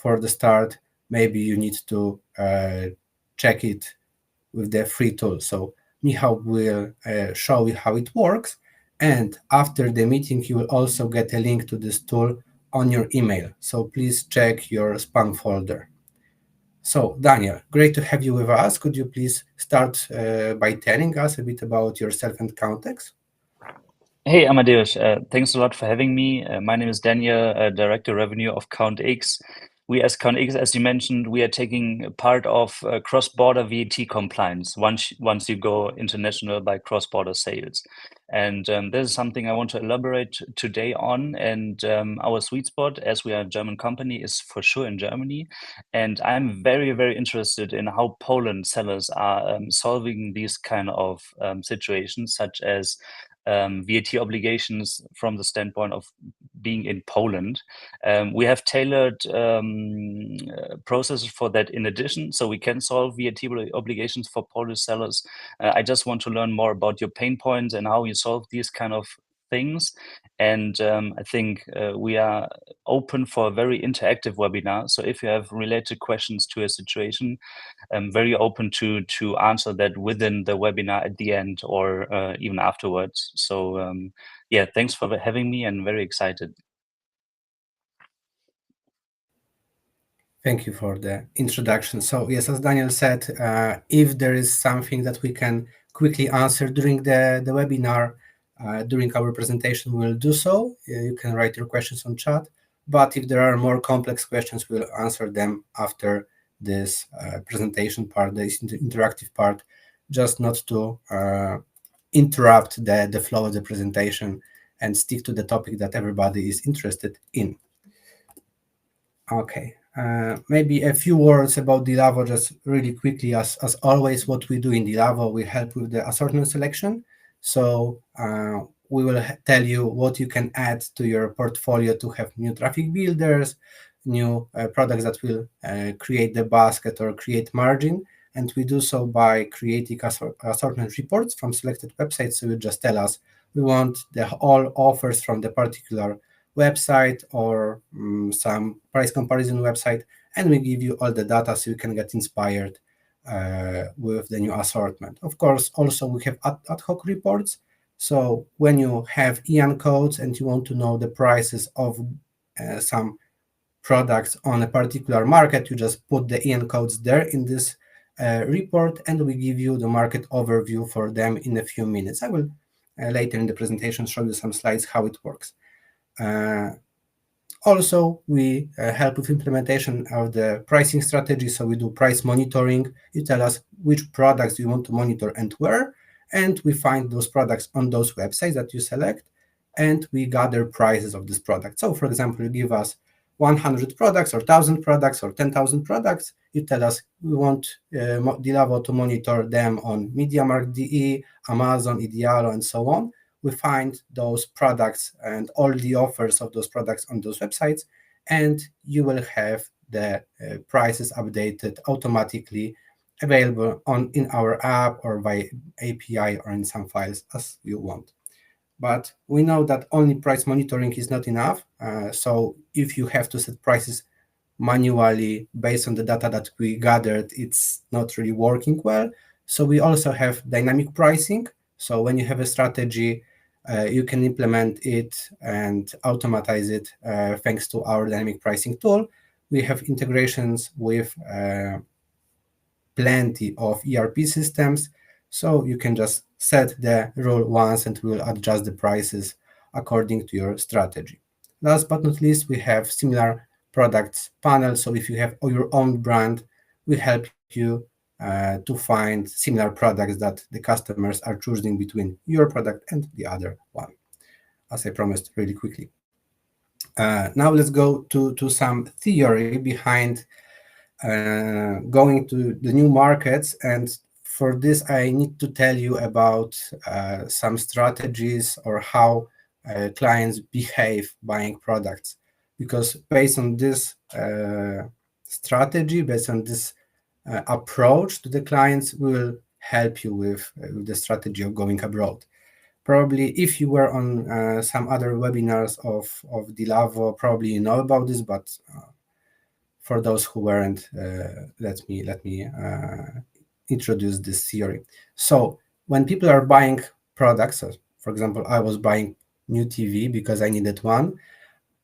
for the start, maybe you need to check it with the free tool. So Michał will show you how it works. And after the meeting, you will also get a link to this tool on your email. So please check your spam folder. So Daniel, great to have you with us. Could you please start by telling us a bit about yourself and countX? Hey, Amadeus, thanks a lot for having me. My name is Daniel, Director Revenue of countX. We, as countX, as you mentioned, we are taking part of cross-border VAT compliance once you go international by cross-border sales. And this is something I want to elaborate today on. And our sweet spot, as we are a German company, is for sure in Germany. And I'm very, very interested in how Poland sellers are solving these kind of situations, such as VAT obligations from the standpoint of being in Poland. We have tailored processes for that in addition, so we can solve VAT obligations for Polish sellers. I just want to learn more about your pain points and how you solve these kind of things. And I think we are open for a very interactive webinar. So if you have related questions to a situation, I'm very open to answer that within the webinar at the end or even afterwards. So yeah, thanks for having me and very excited. Thank you for the introduction. So yes, as Daniel said, if there is something that we can quickly answer during the webinar, during our presentation, we'll do so. You can write your questions on chat, but if there are more complex questions, we'll answer them after this presentation part, this interactive part, just not to interrupt the flow of the presentation and stick to the topic that everybody is interested in. Okay. Maybe a few words about Dealavo, just really quickly. As always, what we do in Dealavo, we help with the assortment selection. So we will tell you what you can add to your portfolio to have new traffic builders, new products that will create the basket or create margin. And we do so by creating assortment reports from selected websites. So you just tell us we want all offers from the particular website or some price comparison website, and we give you all the data so you can get inspired with the new assortment. Of course, also we have ad hoc reports. So when you have EAN codes and you want to know the prices of some products on a particular market, you just put the EAN codes there in this report, and we give you the market overview for them in a few minutes. I will later in the presentation show you some slides how it works. Also, we help with implementation of the pricing strategy. So we do price monitoring. You tell us which products you want to monitor and where, and we find those products on those websites that you select, and we gather prices of this product. So for example, you give us 100 products or 1,000 products or 10,000 products. You tell us we want Dealavo to monitor them on MediaMarkt.de, Amazon, Idealo, and so on. We find those products and all the offers of those products on those websites, and you will have the prices updated automatically available in our app or by API or in some files as you want. But we know that only price monitoring is not enough. So if you have to set prices manually based on the data that we gathered, it's not really working well. So we also have dynamic pricing. So when you have a strategy, you can implement it and automatize it thanks to our dynamic pricing tool. We have integrations with plenty of ERP systems, so you can just set the rule once and we will adjust the prices according to your strategy. Last but not least, we have similar products panel. So if you have your own brand, we help you to find similar products that the customers are choosing between your product and the other one, as I promised really quickly. Now let's go to some theory behind going to the new markets. And for this, I need to tell you about some strategies or how clients behave buying products. Because based on this strategy, based on this approach to the clients, we will help you with the strategy of going abroad. Probably if you were on some other webinars of Dealavo, probably you know about this, but for those who weren't, let me introduce this theory. So when people are buying products, so for example, I was buying new TV because I needed one.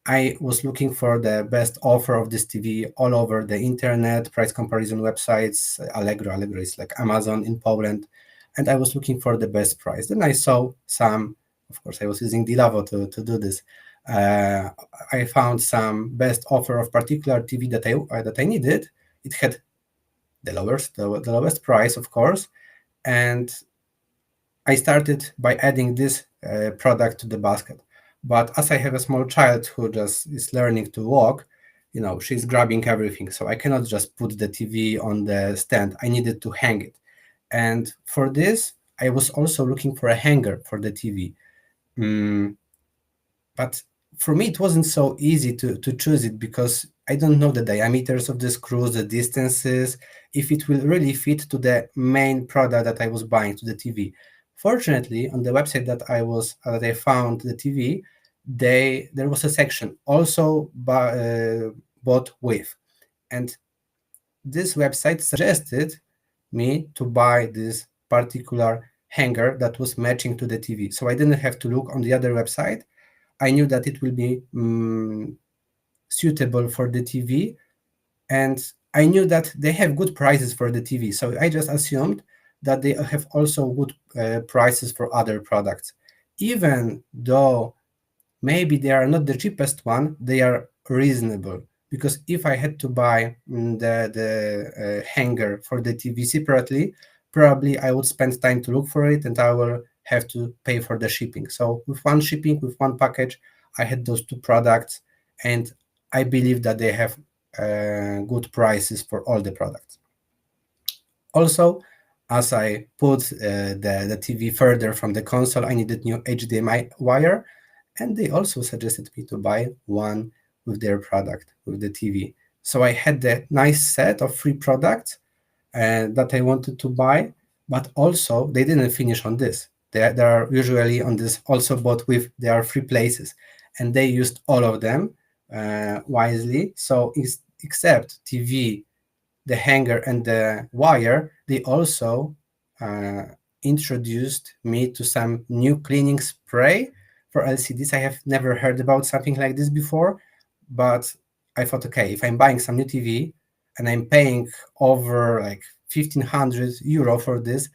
I was looking for the best offer of this TV all over the internet, price comparison websites, Allegro. Allegro is like Amazon in Poland. And I was looking for the best price. Then I saw some, of course, I was using Dealavo to do this. I found some best offer of particular TV that I needed. It had the lowest price, of course, and I started by adding this product to the basket. But as I have a small child who just is learning to walk, she's grabbing everything. So I cannot just put the TV on the stand. I needed to hang it. And for this, I was also looking for a hanger for the TV. But for me, it wasn't so easy to choose it because I don't know the diameters of the screws, the distances, if it will really fit to the main product that I was buying, to the TV. Fortunately, on the website that I found the TV, there was a section also bought with, and this website suggested me to buy this particular hanger that was matching to the TV. So I didn't have to look on the other website. I knew that it will be suitable for the TV, and I knew that they have good prices for the TV. So I just assumed that they have also good prices for other products. Even though maybe they are not the cheapest one, they are reasonable. Because if I had to buy the hanger for the TV separately, probably I would spend time to look for it and I will have to pay for the shipping. So with one shipping, with one package, I had those two products, and I believe that they have good prices for all the products. Also, as I put the TV further from the console, I needed new HDMI wire, and they also suggested me to buy one with their product, with the TV. So I had the nice set of free products that I wanted to buy, but also they didn't finish on this. They are usually on this also bought with their free places, and they used all of them wisely. So except TV, the hanger, and the wire, they also introduced me to some new cleaning spray for LCDs. I have never heard about something like this before, but I thought, okay, if I'm buying some new TV and I'm paying over like 1,500 euro for this,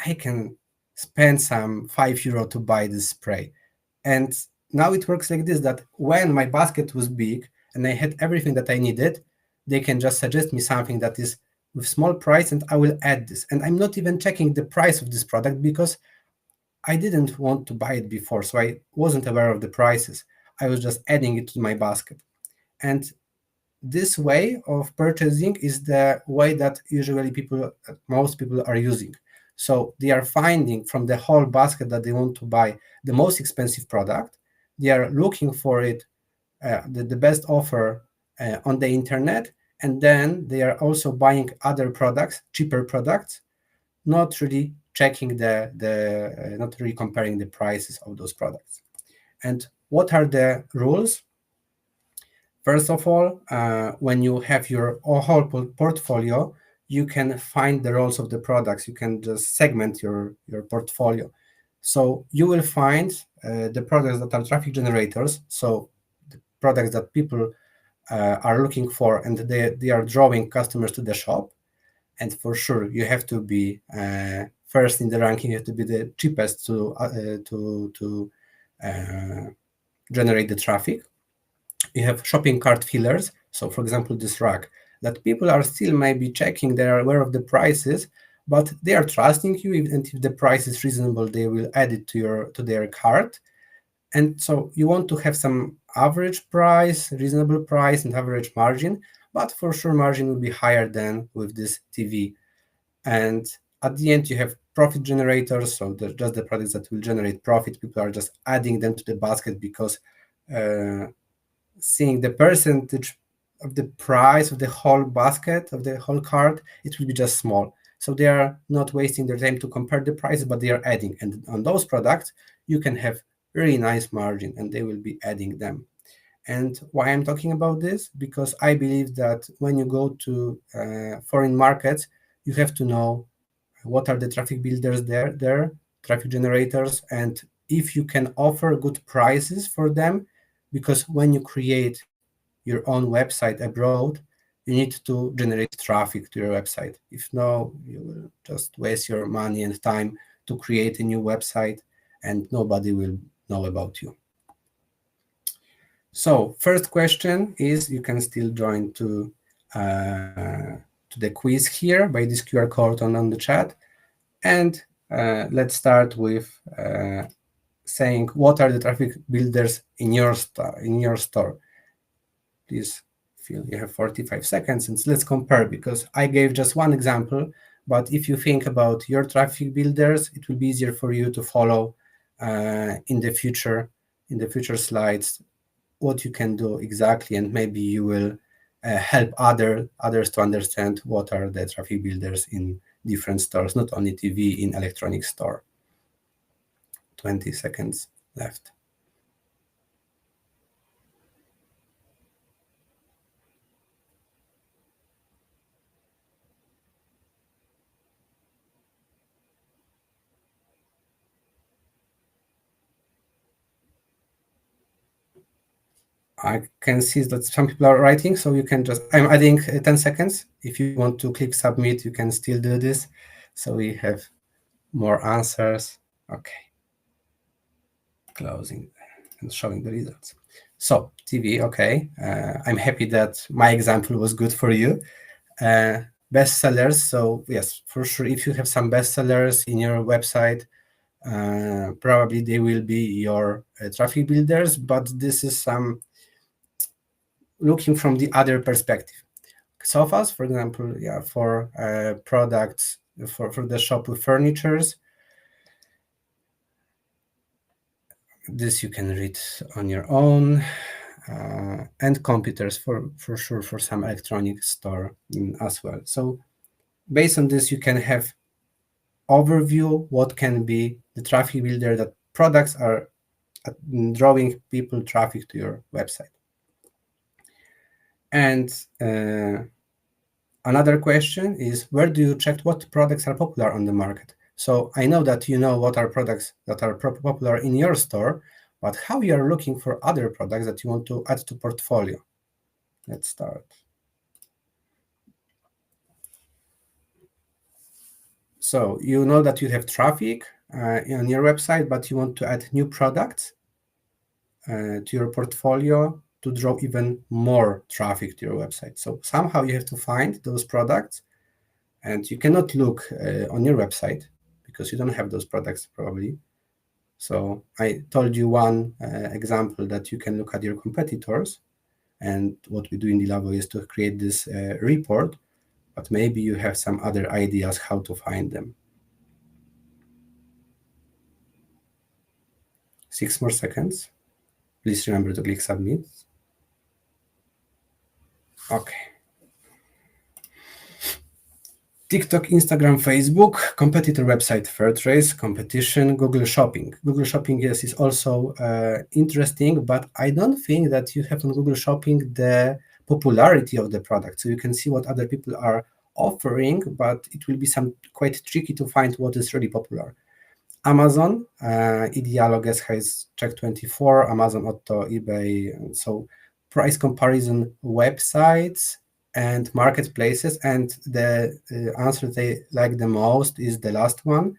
I can spend some €5 to buy this spray. And now it works like this, that when my basket was big and I had everything that I needed, they can just suggest me something that is with small price and I will add this. And I'm not even checking the price of this product because I didn't want to buy it before, so I wasn't aware of the prices. I was just adding it to my basket. And this way of purchasing is the way that usually most people are using. So they are finding from the whole basket that they want to buy the most expensive product. They are looking for it, the best offer on the internet, and then they are also buying other products, cheaper products, not really checking not really comparing the prices of those products. And what are the rules? First of all, when you have your whole portfolio, you can find the roles of the products. You can just segment your portfolio. So you will find the products that are traffic generators, so the products that people are looking for, and they are drawing customers to the shop. And for sure, you have to be first in the ranking. You have to be the cheapest to generate the traffic. You have shopping cart fillers. So, for example, this rack that people are still maybe checking. They are aware of the prices, but they are trusting you. And if the price is reasonable, they will add it to their cart. And so you want to have some average price, reasonable price, and average margin. But for sure, margin will be higher than with this TV. And at the end, you have profit generators. So they're just the products that will generate profit. People are just adding them to the basket because seeing the percentage of the price of the whole basket, of the whole cart, it will be just small. So they are not wasting their time to compare the prices, but they are adding. And on those products, you can have really nice margin, and they will be adding them. And why I'm talking about this? Because I believe that when you go to foreign markets, you have to know what are the traffic builders there, traffic generators, and if you can offer good prices for them, because when you create your own website abroad, you need to generate traffic to your website. If no, you will just waste your money and time to create a new website, and nobody will know about you. So first question is, you can still join to the quiz here by this QR code on the chat. And let's start with saying what are the traffic builders in your store. Please feel you have 45 seconds, and let's compare, because I gave just one example, but if you think about your traffic builders, it will be easier for you to follow in the future slides what you can do exactly, and maybe you will help others to understand what are the traffic builders in different stores, not only TV, in electronic store. 20 seconds left. I can see that some people are writing, so you can just, I'm adding 10 seconds. If you want to click submit, you can still do this. So we have more answers. Okay. Closing and showing the results. So TV, okay. I'm happy that my example was good for you. Bestsellers, so yes, for sure, if you have some bestsellers in your website, probably they will be your traffic builders, but this is some looking from the other perspective. Sofas, for example, yeah, for products, for the shop with furnitures. This you can read on your own. And computers, for sure, for some electronic store as well. So based on this, you can have overview what can be the traffic builder that products are drawing people traffic to your website. And another question is, where do you check what products are popular on the market? So I know that you know what are products that are popular in your store, but how you are looking for other products that you want to add to portfolio? Let's start. So you know that you have traffic on your website, but you want to add new products to your portfolio to draw even more traffic to your website. So somehow you have to find those products, and you cannot look on your website because you don't have those products probably. So I told you one example that you can look at your competitors, and what we do in Dealavo is to create this report, but maybe you have some other ideas how to find them. 6 more seconds. Please remember to click submit. Okay. TikTok, Instagram, Facebook, competitor website, Fairtrade, competition, Google Shopping. Google Shopping, yes, is also interesting, but I don't think that you have on Google Shopping the popularity of the product. So you can see what other people are offering, but it will be quite tricky to find what is really popular. Amazon, Idealo guess has Check24, Amazon Auto, eBay, and so price comparison websites and marketplaces, and the answer they like the most is the last one.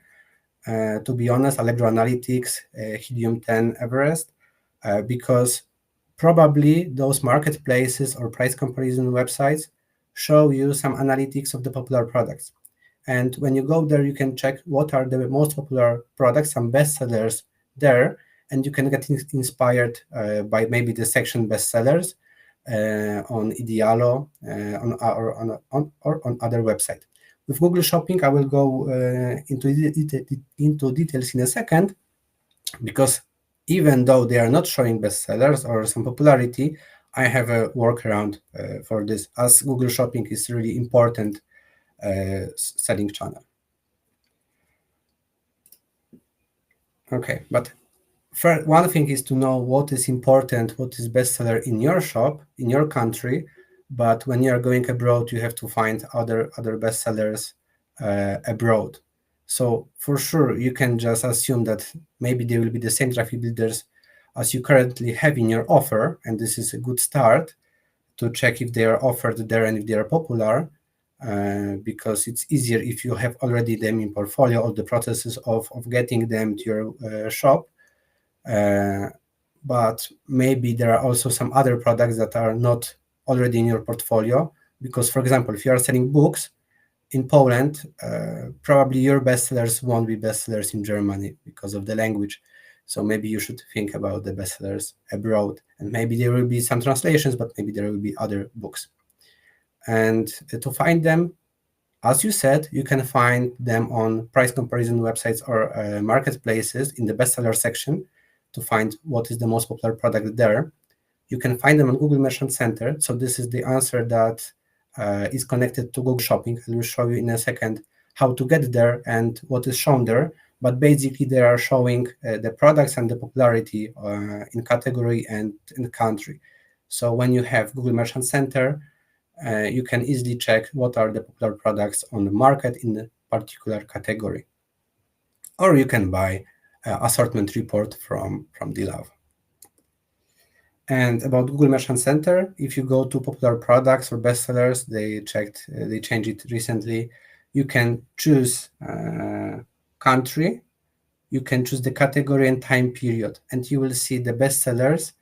To be honest, Allegro Analytics, Helium 10, Everest, because probably those marketplaces or price comparison websites show you some analytics of the popular products. And when you go there, you can check what are the most popular products, some bestsellers there, and you can get inspired by maybe the section bestsellers on Idealo or on other website. With Google Shopping, I will go into details in a second, because even though they are not showing bestsellers or some popularity, I have a workaround for this, as Google Shopping is really important selling channel. Okay, but one thing is to know what is important, what is bestseller in your shop, in your country. But when you are going abroad, you have to find other bestsellers abroad. So for sure, you can just assume that maybe there will be the same traffic builders as you currently have in your offer, and this is a good start to check if they are offered there and if they are popular, because it's easier if you have already them in portfolio, all the processes of getting them to your shop. But maybe there are also some other products that are not already in your portfolio, because, for example, if you are selling books in Poland, probably your bestsellers won't be bestsellers in Germany because of the language. So maybe you should think about the bestsellers abroad, and maybe there will be some translations, but maybe there will be other books. And to find them, as you said, you can find them on price comparison websites or marketplaces in the bestseller section to find what is the most popular product there. You can find them on Google Merchant Center. So this is the answer that is connected to Google Shopping. I will show you in a second how to get there and what is shown there. But basically, they are showing the products and the popularity in category and in country. So when you have Google Merchant Center, you can easily check what are the popular products on the market in a particular category. Or you can buy assortment report from Dealavo. And about Google Merchant Center, if you go to popular products or bestsellers, they changed it recently. You can choose country, you can choose the category and time period, and you will see the bestsellers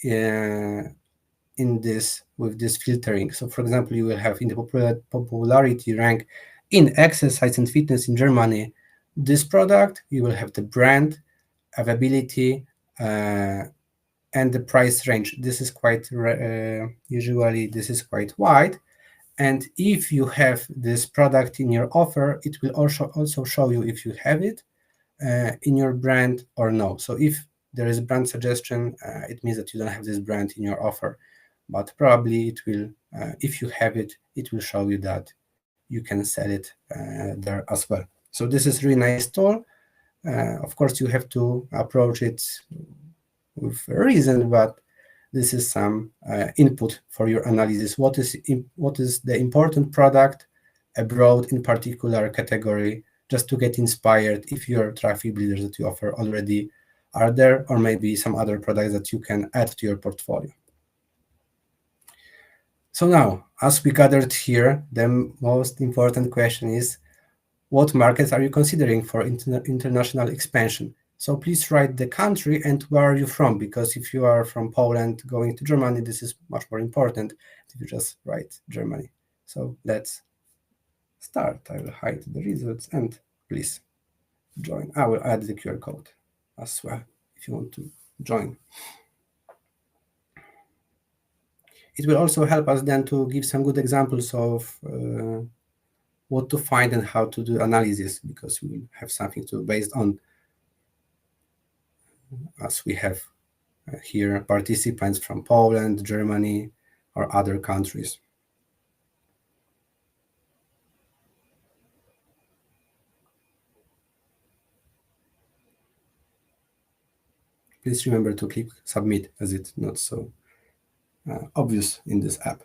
in this with this filtering. So, for example, you will have in the popularity rank in exercise and fitness in Germany this product. You will have the brand, availability, and the price range. This is quite usually this is quite wide. And if you have this product in your offer, it will also show you if you have it in your brand or no. So if there is a brand suggestion, it means that you don't have this brand in your offer. But probably it will, if you have it, it will show you that you can sell it there as well. So this is really nice tool. Of course, you have to approach it with a reason, but this is some input for your analysis. What is the important product abroad in particular category, just to get inspired if your traffic builders that you offer already are there, or maybe some other products that you can add to your portfolio. So now, as we gathered here, the most important question is, what markets are you considering for international expansion? So please write the country and where are you from, because if you are from Poland going to Germany, this is much more important if you just write Germany. So let's start. I will hide the results and please join. I will add the QR code as well if you want to join. It will also help us then to give some good examples of what to find and how to do analysis, because we will have something to based on, as we have here participants from Poland, Germany, or other countries. Please remember to click submit, as it's not so obvious in this app.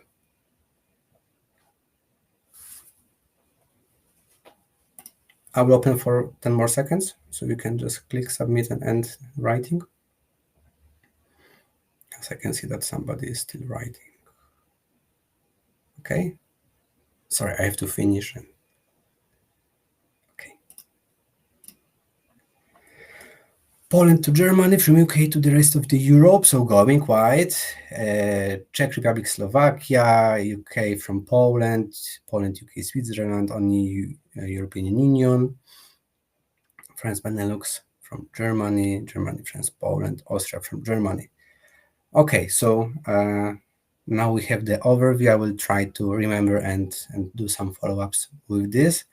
I will open for 10 more seconds, so you can just click submit and end writing. As I can see that somebody is still writing. Okay. Sorry, I have to finish. Okay. Poland to Germany, from UK to the rest of the Europe, so going quite. Czech Republic, Slovakia, UK from Poland, UK, Switzerland, only European Union, France, Benelux from Germany, France, Poland, Austria from Germany. Okay, so now we have the overview. I will try to remember and do some follow-ups with this.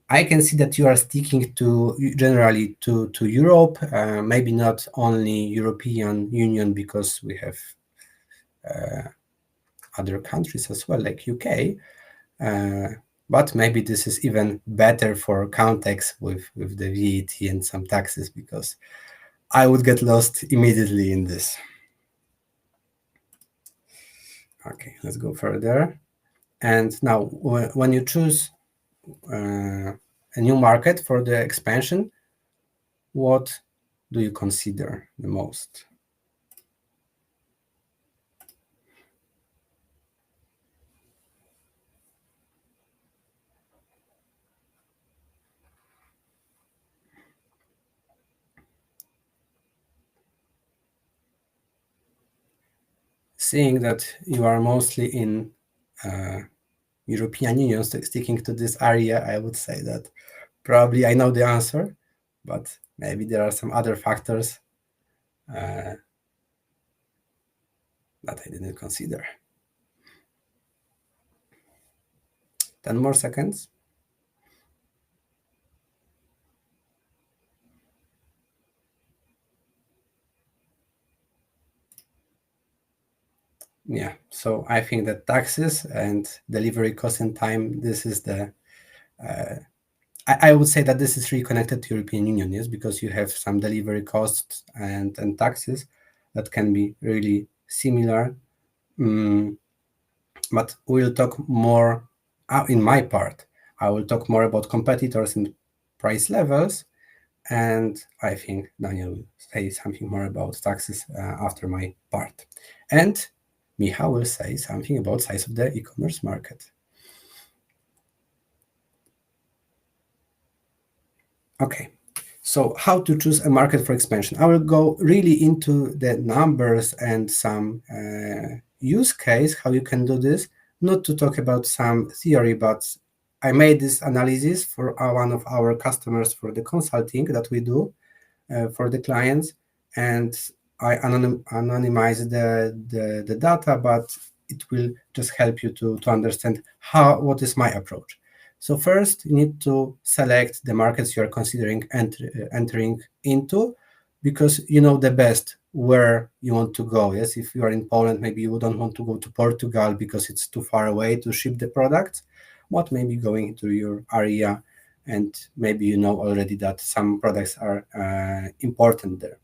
I can see that you are sticking to generally to Europe, maybe not only European Union, because we have other countries as well, like UK. But maybe this is even better for countX with the VAT and some taxes, because I would get lost immediately in this. Okay, let's go further. And now, when you choose a new market for the expansion, what do you consider the most? Seeing that you are mostly in European Union, sticking to this area, I would say that probably I know the answer, but maybe there are some other factors that I didn't consider. 10 more seconds. Yeah, so I think that taxes and delivery cost and time, this is the, I would say that this is really connected to European Union, yes, because you have some delivery costs and taxes that can be really similar. But we'll talk more, in my part, I will talk more about competitors and price levels. And I think Daniel will say something more about taxes after my part. And Micha will say something about size of the e-commerce market. Okay, so how to choose a market for expansion? I will go really into the numbers and some use case, how you can do this, not to talk about some theory, but I made this analysis for one of our customers for the consulting that we do for the clients, and I anonymize the data, but it will just help you to understand what is my approach. So first, you need to select the markets you are considering entering into, because you know the best where you want to go. Yes, if you are in Poland, maybe you don't want to go to Portugal because it's too far away to ship the products, but maybe going to your area, and maybe you know already that some products are important there.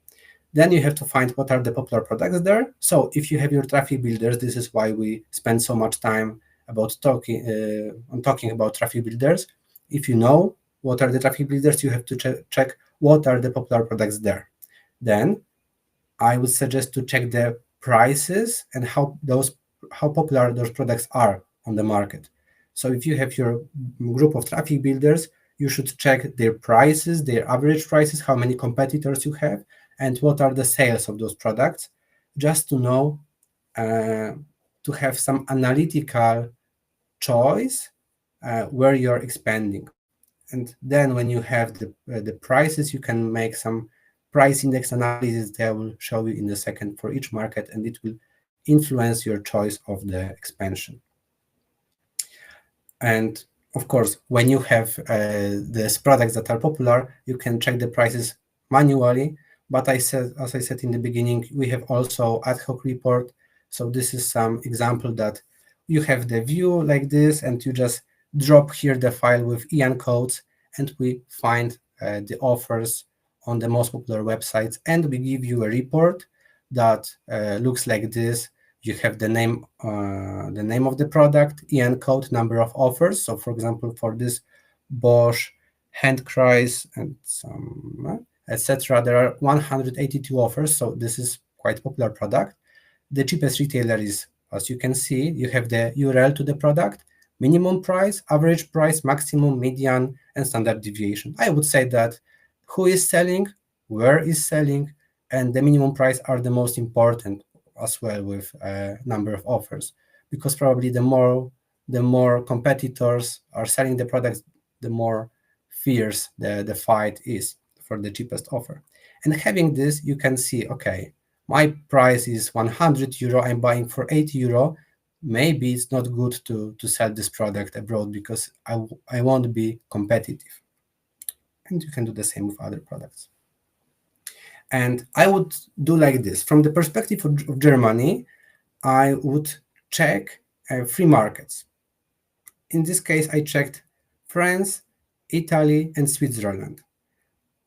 Then you have to find what are the popular products there. So if you have your traffic builders, this is why we spend so much time about talking about traffic builders. If you know what are the traffic builders, you have to check what are the popular products there. Then I would suggest to check the prices and how popular those products are on the market. So if you have your group of traffic builders, you should check their prices, their average prices, how many competitors you have, and what are the sales of those products, just to know, to have some analytical choice where you're expanding. And then when you have the prices, you can make some price index analysis that I will show you in a second for each market, and it will influence your choice of the expansion. And of course, when you have these products that are popular, you can check the prices manually. But as I said in the beginning, we have also ad hoc report. So this is some example that you have the view like this, and you just drop here the file with EN codes, and we find the offers on the most popular websites, and we give you a report that looks like this. You have the name of the product, EN code, number of offers. So, for example, for this Bosch hand cries and some etc., there are 182 offers. So this is quite popular product. The cheapest retailer is, as you can see, you have the URL to the product, minimum price, average price, maximum, median, and standard deviation. I would say that who is selling, where is selling, and the minimum price are the most important as well, with number of offers, because probably the more competitors are selling the products, the more fierce the fight is for the cheapest offer. And having this, you can see, okay, my price is 100 euro, I'm buying for 80 euro. Maybe it's not good to sell this product abroad because I won't be competitive. And you can do the same with other products. And I would do like this. From the perspective of Germany, I would check 3 markets. In this case, I checked France, Italy, and Switzerland.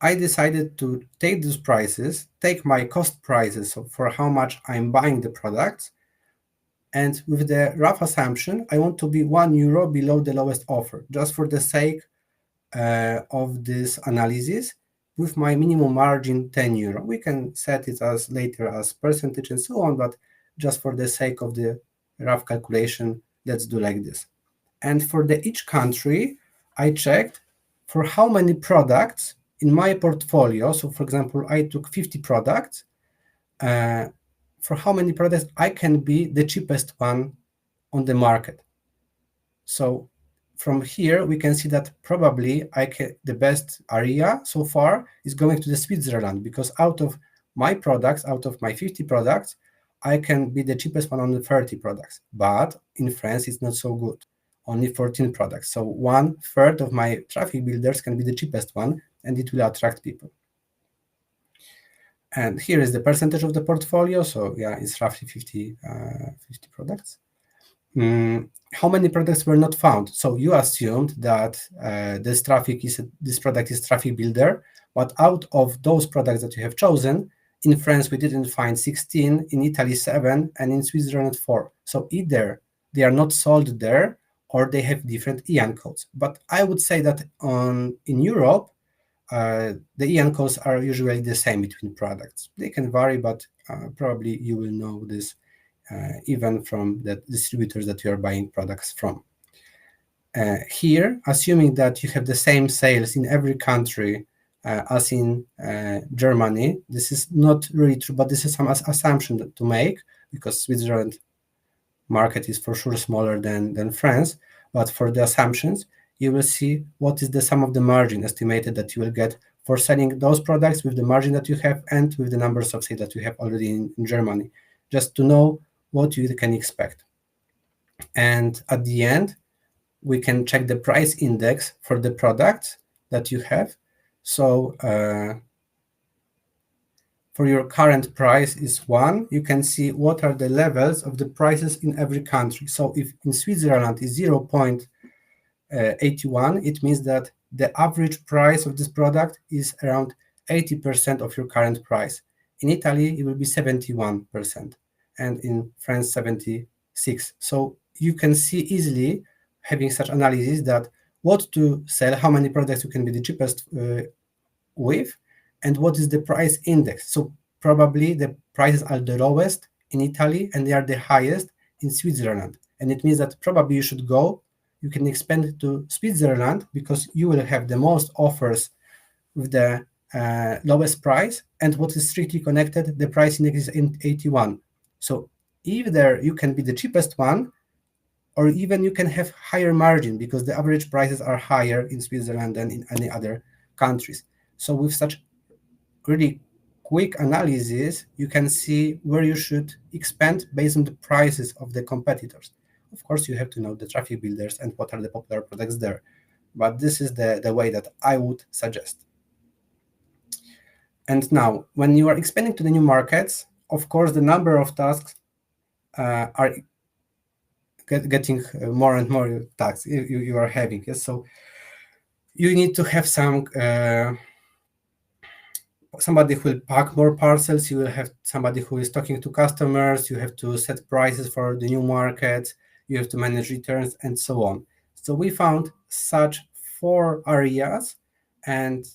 I decided to take these prices, take my cost prices so for how much I'm buying the products, and with the rough assumption, I want to be €1 below the lowest offer, just for the sake of this analysis, with my minimum margin €10. We can set it as later as percentage and so on, but just for the sake of the rough calculation, let's do like this. And for each country, I checked for how many products in my portfolio. So for example, I took 50 products. For how many products I can be the cheapest one on the market. So from here, we can see that probably the best area so far is going to the Switzerland, because out of my 50 products, I can be the cheapest one on the 30 products. But in France, it's not so good. Only 14 products. So 1/3 of my traffic builders can be the cheapest one, and it will attract people. And here is the percentage of the portfolio. So yeah, it's roughly 50 products. How many products were not found? So you assumed that this product is traffic builder, but out of those products that you have chosen, in France we didn't find 16, in Italy 7, and in Switzerland 4. So either they are not sold there, or they have different EAN codes. But I would say that in Europe, the EAN codes are usually the same between products. They can vary, but probably you will know this even from the distributors that you are buying products from. Here, assuming that you have the same sales in every country as in Germany, this is not really true, but this is some assumption to make, because Switzerland market is for sure smaller than France. But for the assumptions, you will see what is the sum of the margin estimated that you will get for selling those products with the margin that you have and with the numbers of sales that you have already in Germany, just to know what you can expect. And at the end, we can check the price index for the product that you have. So for your current price is 1, you can see what are the levels of the prices in every country. So if in Switzerland is 0.81, it means that the average price of this product is around 80% of your current price. In Italy, it will be 71%, and in France, 76%. So you can see easily, having such analysis, that what to sell, how many products you can be the cheapest with, and what is the price index. So probably the prices are the lowest in Italy, and they are the highest in Switzerland. And it means that probably you can expand to Switzerland, because you will have the most offers with the lowest price, and what is strictly connected, the price index is 81. So either you can be the cheapest one, or even you can have higher margin, because the average prices are higher in Switzerland than in any other countries. So with such really quick analysis, you can see where you should expand based on the prices of the competitors. Of course, you have to know the traffic builders and what are the popular products there. But this is the way that I would suggest. And now, when you are expanding to the new markets, of course, the number of tasks are getting more and more tasks you are having. Yes? So you need to have somebody who will pack more parcels, you will have somebody who is talking to customers, you have to set prices for the new market, you have to manage returns, and so on. So we found such 4 areas, and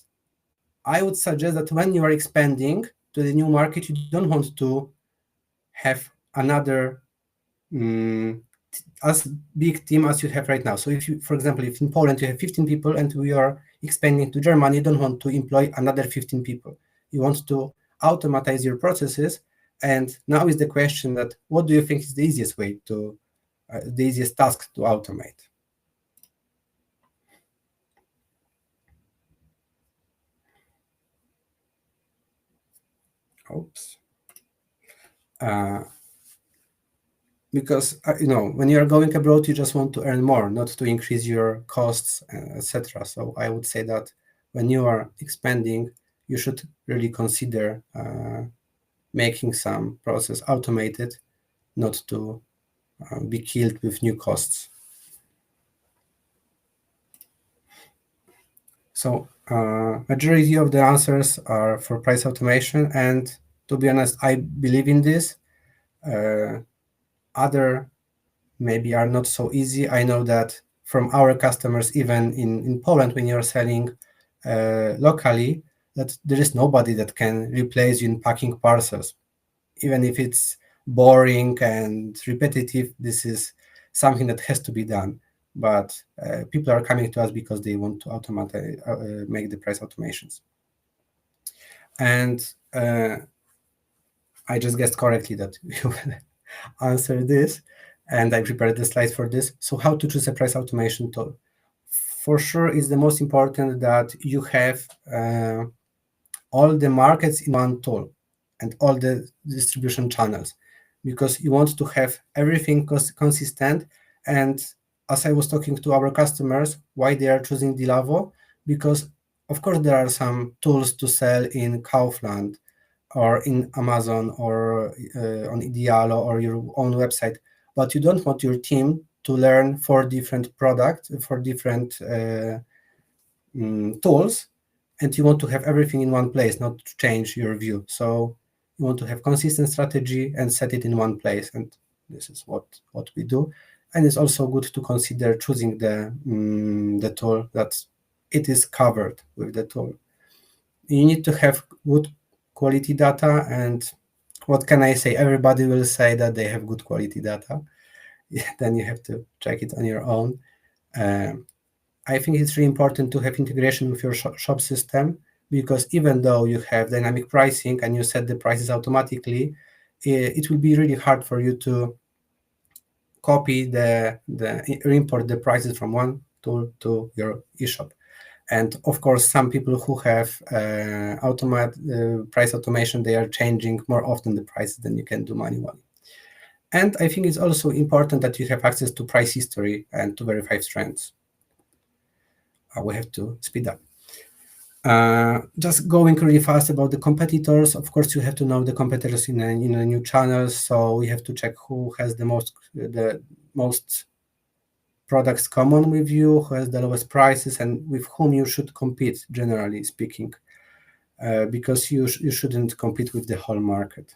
I would suggest that when you are expanding to the new market, you don't want to have another as big team as you have right now. So if you, for example, if in Poland you have 15 people and we are expanding to Germany, you don't want to employ another 15 people. You want to automatize your processes. And now is the question that what do you think is the easiest way to, the easiest task to automate? Oops. Because when you are going abroad, you just want to earn more, not to increase your costs, etc. So I would say that when you are expanding, you should really consider making some process automated, not to be killed with new costs. So Majority of the answers are for price automation, and to be honest, I believe in this. Other maybe are not so easy. I know that from our customers, even in Poland, when you're selling locally, that there is nobody that can replace you in packing parcels. Even if it's boring and repetitive, this is something that has to be done. But people are coming to us because they want to make the price automations. And I just guessed correctly that you will answer this, and I prepared the slides for this. So how to choose a price automation tool? For sure, it's the most important that you have all the markets in one tool and all the distribution channels, because you want to have everything consistent. And as I was talking to our customers, why they are choosing Dealavo, because of course there are some tools to sell in Kaufland or in Amazon or on Idealo or your own website, but you don't want your team to learn 4 different products, for different tools, and you want to have everything in one place, not to change your view. So you want to have consistent strategy and set it in one place, and this is what we do. And it's also good to consider choosing the tool that it is covered with the tool. You need to have good quality data, and what can I say? Everybody will say that they have good quality data. Then you have to check it on your own. I think it's really important to have integration with your shop system, because even though you have dynamic pricing and you set the prices automatically, it will be really hard for you to copy import the prices from one tool to your eShop. And of course, some people who have price automation, they are changing more often the prices than you can do manually. And I think it's also important that you have access to price history and to verify trends. We have to speed up. Just going really fast about the competitors. Of course, you have to know the competitors in a new channel. So we have to check who has the most products common with you, who has the lowest prices, and with whom you should compete, generally speaking, because you shouldn't compete with the whole market.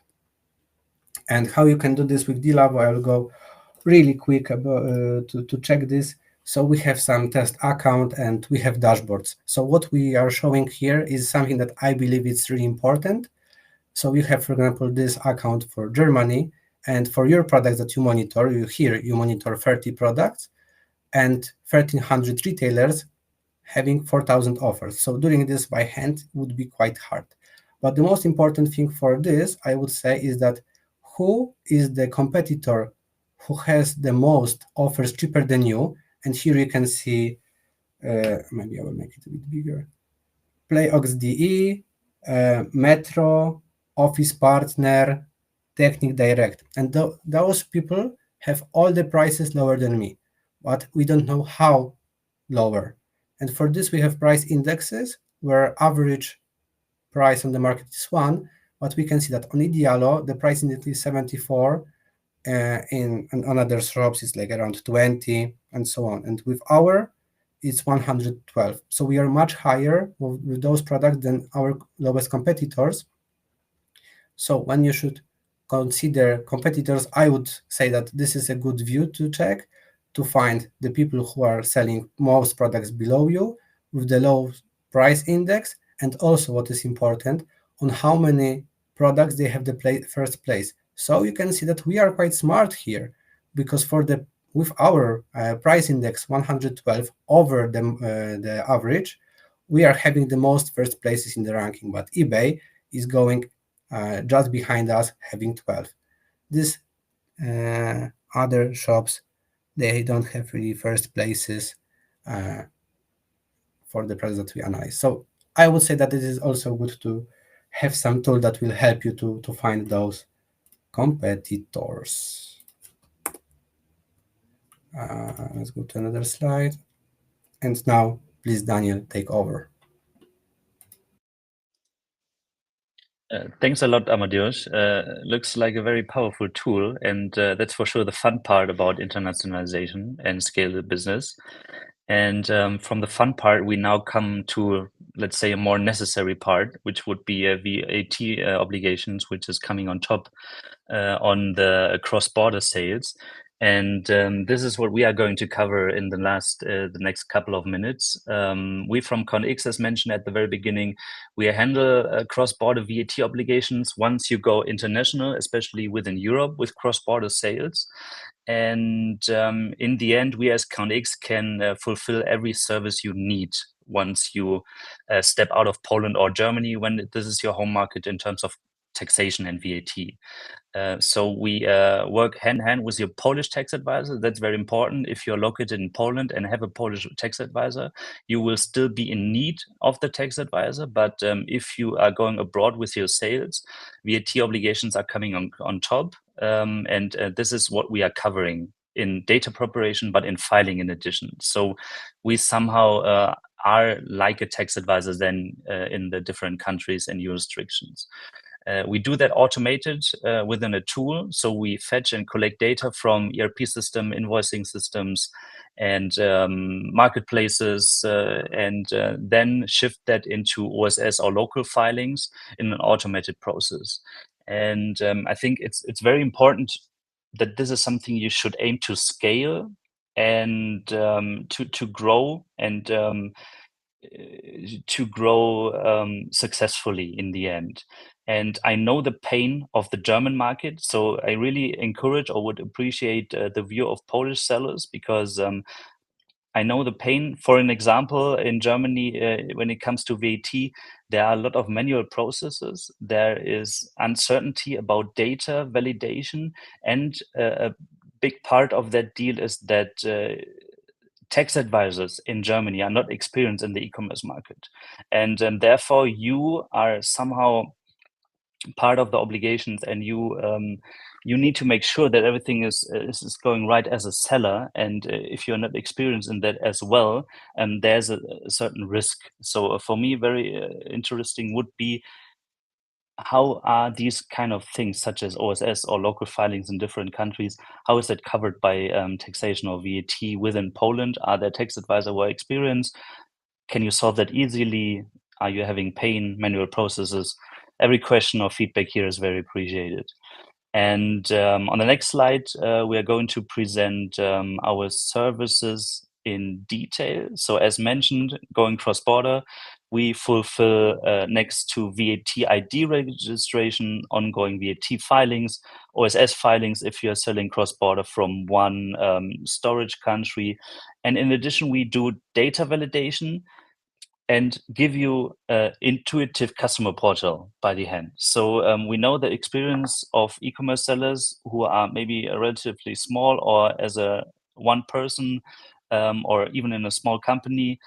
And how you can do this with Dealavo, I will go really quick about, to check this. So we have some test account and we have dashboards. So what we are showing here is something that I believe is really important. So you have, for example, this account for Germany, and for your products that you monitor, you monitor 30 products and 1,300 retailers having 4,000 offers. So doing this by hand would be quite hard. But the most important thing for this, I would say, is that who is the competitor who has the most offers cheaper than you. And here you can see, maybe I will make it a bit bigger, PlayOx.de, Metro, Office Partner, Technic Direct. And those people have all the prices lower than me, but we don't know how lower. And for this, we have price indexes where average price on the market is 1, but we can see that on Idealo, the price index is 74, and on other shops it's like around 20, and so on. And with our, it's 112. So we are much higher with those products than our lowest competitors. So when you should consider competitors, I would say that this is a good view to check, to find the people who are selling most products below you with the low price index, and also what is important, on how many products they have the first place. So you can see that we are quite smart here, because with our price index 112 over the average, we are having the most first places in the ranking, but eBay is going just behind us, having 12. These other shops, they don't have really first places for the products that we analyze. So I would say that it is also good to have some tool that will help you to find those competitors. Let's go to another slide. And now, please, Daniel, take over. Thanks a lot, Amadeus. Looks like a very powerful tool, and that's for sure the fun part about internationalization and scale the business. And from the fun part, we now come to, let's say, a more necessary part, which would be a VAT obligations, which is coming on top on the cross-border sales. And this is what we are going to cover in the next couple of minutes. We from countX, as mentioned at the very beginning, we handle cross-border VAT obligations once you go international, especially within Europe with cross-border sales. And in the end, we as countX can fulfill every service you need once you step out of Poland or Germany, when this is your home market in terms of taxation and VAT. So we work hand in hand with your Polish tax advisor. That's very important. If you're located in Poland and have a Polish tax advisor, you will still be in need of the tax advisor. But if you are going abroad with your sales, VAT obligations are coming on top. And this is what we are covering in data preparation, but in filing in addition. So we somehow are like a tax advisor then in the different countries and jurisdictions. We do that automated within a tool. So we fetch and collect data from ERP system, invoicing systems, and marketplaces, and then shift that into OSS or local filings in an automated process. And I think it's very important that this is something you should aim to scale and to grow and successfully in the end. And I know the pain of the German market, so I really encourage or would appreciate the view of Polish sellers, because I know the pain. For an example, in Germany, when it comes to VAT, there are a lot of manual processes. There is uncertainty about data validation, and a big part of that deal is that tax advisors in Germany are not experienced in the e-commerce market, and therefore you are somehow part of the obligations, and you need to make sure that everything is going right as a seller. And if you're not experienced in that as well, there's a certain risk. So for me, very interesting would be, how are these kind of things such as OSS or local filings in different countries, how is that covered by taxation or VAT within Poland? Are there tax advisor who are experienced? Can you solve that easily? Are you having pain, manual processes? Every question or feedback here is very appreciated. And on the next slide, we are going to present our services in detail. So as mentioned, going cross-border, we fulfill next to VAT ID registration, ongoing VAT filings, OSS filings if you're selling cross-border from one storage country. And in addition, we do data validation and give you an intuitive customer portal by the hand. So we know the experience of e-commerce sellers who are maybe relatively small, or as a one person, or even in a small company.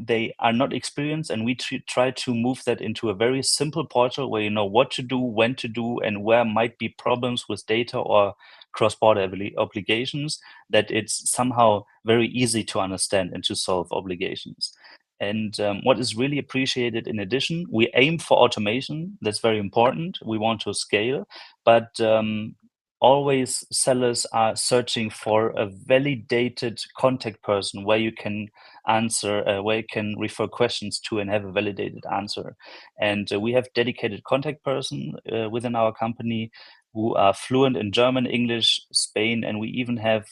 They are not experienced, and we try to move that into a very simple portal where you know what to do, when to do, and where might be problems with data or cross-border obligations, that it's somehow very easy to understand and to solve obligations. And what is really appreciated in addition, we aim for automation. That's very important. We want to scale, but always sellers are searching for a validated contact person where you can answer, where you can refer questions to and have a validated answer. And we have dedicated contact person within our company who are fluent in German, English, Spain, and we even have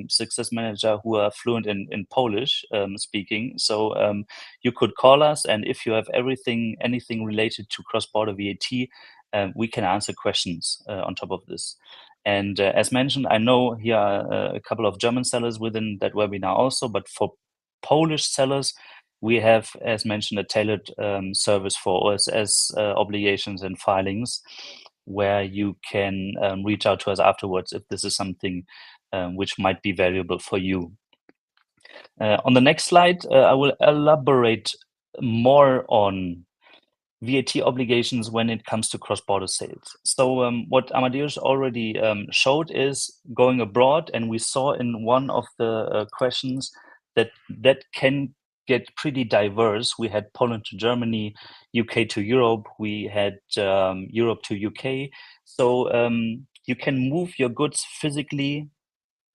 success manager who are fluent in Polish speaking. So you could call us, and if you have anything related to cross-border VAT, we can answer questions on top of this. And as mentioned, I know here are a couple of German sellers within that webinar also, but for Polish sellers, we have, as mentioned, a tailored service for OSS obligations and filings, where you can reach out to us afterwards if this is something which might be valuable for you. On the next slide, I will elaborate more on VAT obligations when it comes to cross-border sales. So what Amadeus already showed is going abroad, and we saw in one of the questions that can get pretty diverse. We had Poland to Germany, UK to Europe, we had Europe to UK. So you can move your goods physically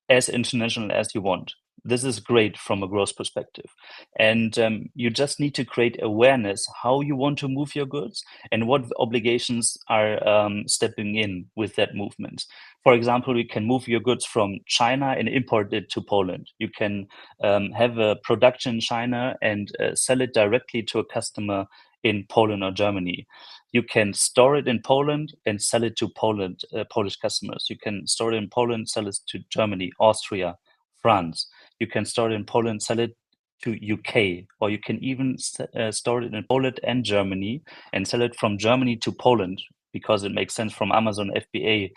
as international as you want. This is great from a growth perspective. And you just need to create awareness how you want to move your goods and what obligations are stepping in with that movement. For example, you can move your goods from China and import it to Poland. You can have a production in China and sell it directly to a customer in Poland or Germany. You can store it in Poland and sell it to Poland, Polish customers. You can store it in Poland, sell it to Germany, Austria, France. You can store it in Poland, sell it to UK, or you can even store it in Poland and Germany and sell it from Germany to Poland because it makes sense from Amazon FBA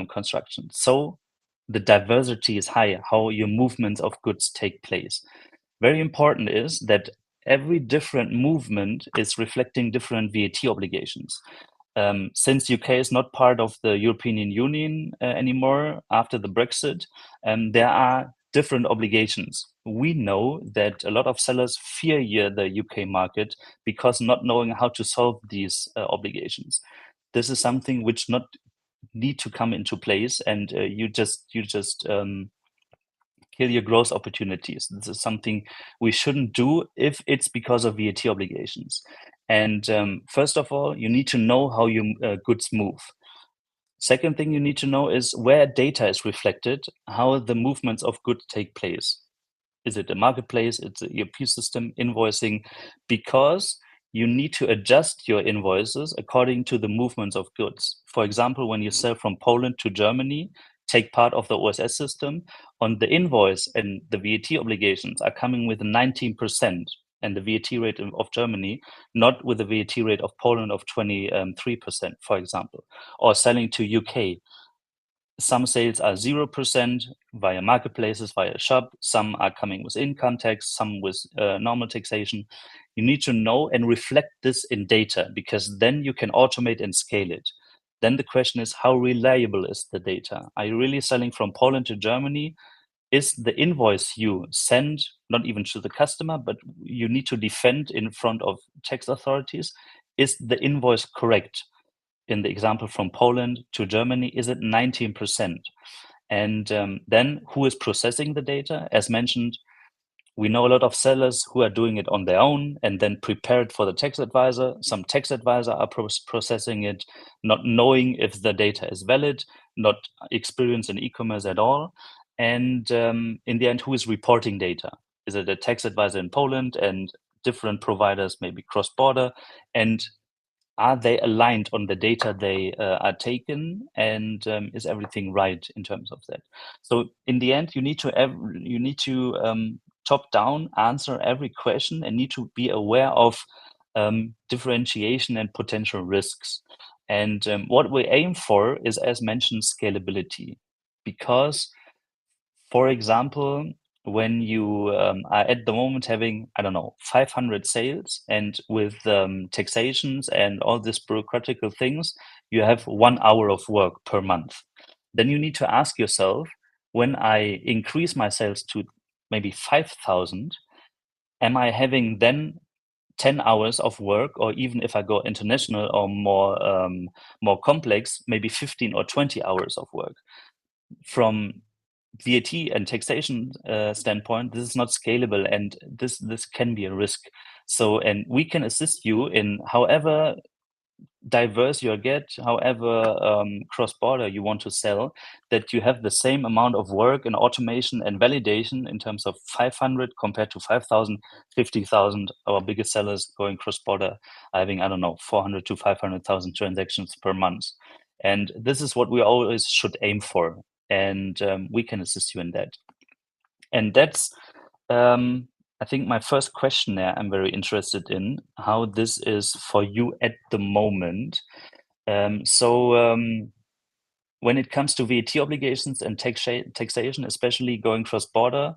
construction. So the diversity is high, how your movements of goods take place. Very important is that every different movement is reflecting different VAT obligations. Since UK is not part of the European Union anymore after the Brexit, there are different obligations. We know that a lot of sellers fear the UK market because not knowing how to solve these obligations. This is something which not need to come into place, and you just kill your growth opportunities. This is something we shouldn't do if it's because of VAT obligations. And first of all, you need to know how your goods move. Second thing you need to know is where data is reflected, how the movements of goods take place. Is it a marketplace? It's an ERP system, invoicing, because you need to adjust your invoices according to the movements of goods. For example, when you sell from Poland to Germany, take part of the OSS system, on the invoice and the VAT obligations are coming with 19%, and the VAT rate of Germany, not with the VAT rate of Poland of 23%, for example, or selling to UK. Some sales are 0% via marketplaces, via shop. Some are coming with income tax, some with normal taxation. You need to know and reflect this in data, because then you can automate and scale it. Then the question is, how reliable is the data? Are you really selling from Poland to Germany? Is the invoice you send not even to the customer, but you need to defend in front of tax authorities? Is the invoice correct? In the example from Poland to Germany, is it 19%? And then who is processing the data? As mentioned, we know a lot of sellers who are doing it on their own and then prepared for the tax advisor. Some tax advisor are processing it, not knowing if the data is valid, not experienced in e-commerce at all. And in the end, who is reporting data? Is it a tax advisor in Poland and different providers, maybe cross-border? And are they aligned on the data they are taken, and is everything right in terms of that? So in the end, you need to top down answer every question and need to be aware of differentiation and potential risks. And what we aim for is, as mentioned, scalability, because, for example, when you are at the moment having, I don't know, 500 sales, and with taxations and all these bureaucratical things, you have 1 hour of work per month. Then you need to ask yourself, when I increase my sales to maybe 5,000, am I having then 10 hours of work, or even if I go international or more complex, maybe 15 or 20 hours of work? From VAT and taxation standpoint, this is not scalable, and this can be a risk. So, and we can assist you in however diverse you get, however cross-border you want to sell, that you have the same amount of work and automation and validation in terms of 500 compared to 5,000, 50,000. Our biggest sellers going cross-border are having, I don't know, 400 to 500,000 transactions per month. And this is what we always should aim for. And we can assist you in that. And that's, I think, my first question there. I'm very interested in how this is for you at the moment. So when it comes to VAT obligations and taxation, especially going cross-border,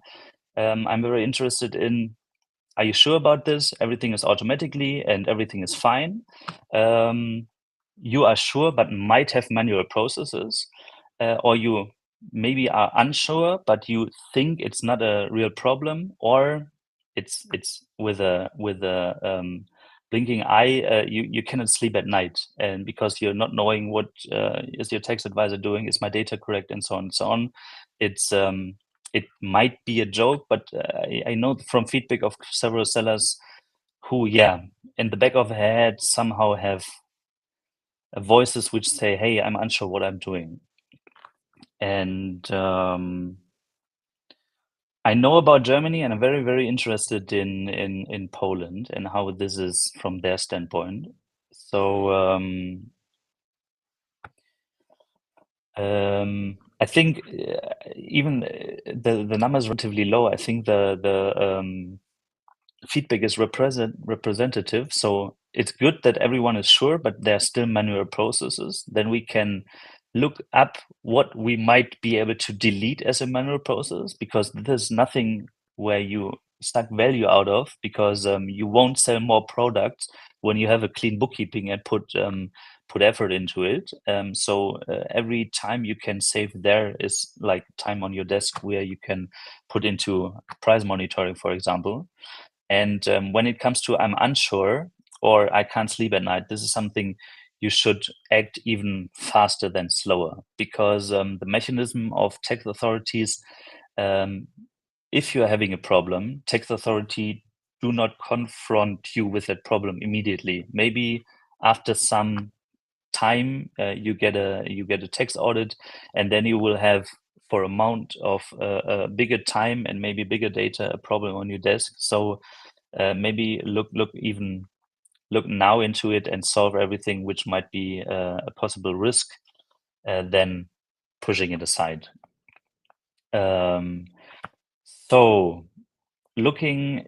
I'm very interested in, are you sure about this? Everything is automatically and everything is fine. You are sure, but might have manual processes, or you maybe are unsure, but you think it's not a real problem, or it's with a blinking eye. You cannot sleep at night, and because you're not knowing what is your tax advisor doing, is my data correct, and so on and so on. it might be a joke, but I know from feedback of several sellers who, in the back of their head somehow have voices which say, hey, I'm unsure what I'm doing. And I know about Germany, and I'm very, very interested in Poland and how this is from their standpoint. So I think even the number is relatively low. I think the feedback is representative. So it's good that everyone is sure, but there are still manual processes. Then we can look up what we might be able to delete as a manual process, because there's nothing where you suck value out of, because you won't sell more products when you have a clean bookkeeping and put effort into it. So every time you can save there is like time on your desk where you can put into price monitoring, for example. And when it comes to I'm unsure or I can't sleep at night, this is something you should act even faster than slower, because the mechanism of tax authorities, if you're having a problem, tax authority do not confront you with that problem immediately. Maybe after some time you get a tax audit, and then you will have, for amount of bigger time and maybe bigger data, a problem on your desk. So maybe look now into it and solve everything which might be a possible risk, than pushing it aside. So looking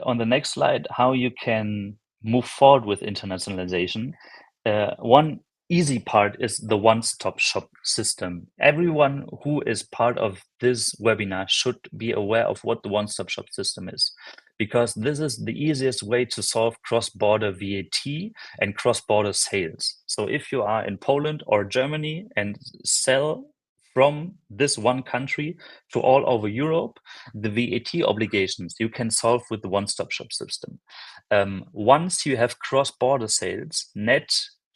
on the next slide, how you can move forward with internationalization. One easy part is the one-stop shop system. Everyone who is part of this webinar should be aware of what the one-stop shop system is, because this is the easiest way to solve cross-border VAT and cross-border sales. So if you are in Poland or Germany and sell from this one country to all over Europe, the VAT obligations you can solve with the one-stop shop system. Once you have cross-border sales net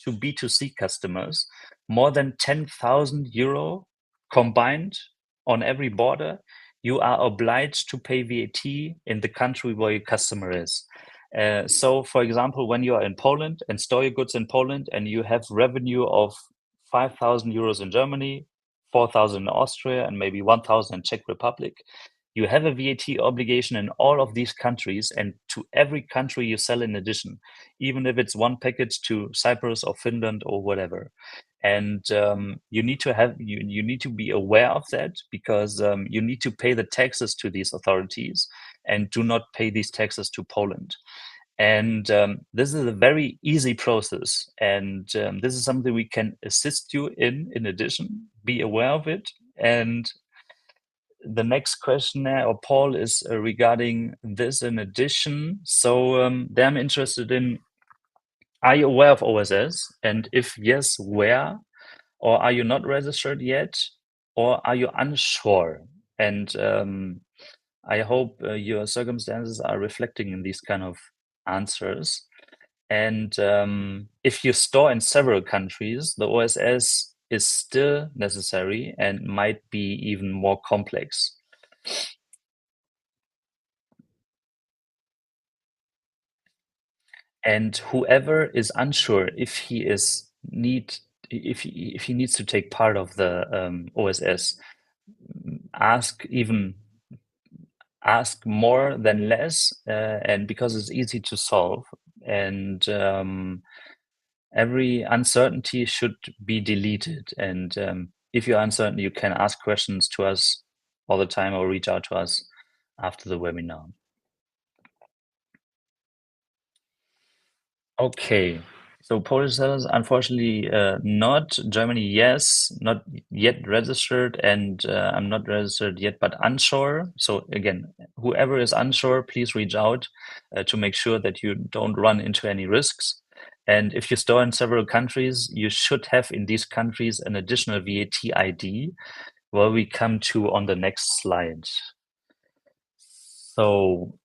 to B2C customers, more than 10,000 euro combined on every border, you are obliged to pay VAT in the country where your customer is. So, for example, when you are in Poland and store your goods in Poland and you have revenue of 5,000 euros in Germany, 4,000 in Austria, and maybe 1,000 in Czech Republic, you have a VAT obligation in all of these countries, and to every country you sell in addition, even if it's one package to Cyprus or Finland or whatever. And you need to be aware of that, because you need to pay the taxes to these authorities and do not pay these taxes to Poland. And this is a very easy process, and this is something we can assist you in addition. Be aware of it. And the next question or poll is regarding this in addition. So there I'm interested in, are you aware of OSS? And if yes, where? Or are you not registered yet? Or are you unsure? And I hope your circumstances are reflecting in these kind of answers. And if you store in several countries, the OSS is still necessary and might be even more complex. And whoever is unsure if he needs to take part of the OSS, ask more than less, and because it's easy to solve, and every uncertainty should be deleted. And if you're uncertain, you can ask questions to us all the time or reach out to us after the webinar. Okay, so Polish sellers, unfortunately, not. Germany, yes, not yet registered, and I'm not registered yet, but unsure. So again, whoever is unsure, please reach out to make sure that you don't run into any risks. And if you store in several countries, you should have in these countries an additional VAT ID, where we come to on the next slide. So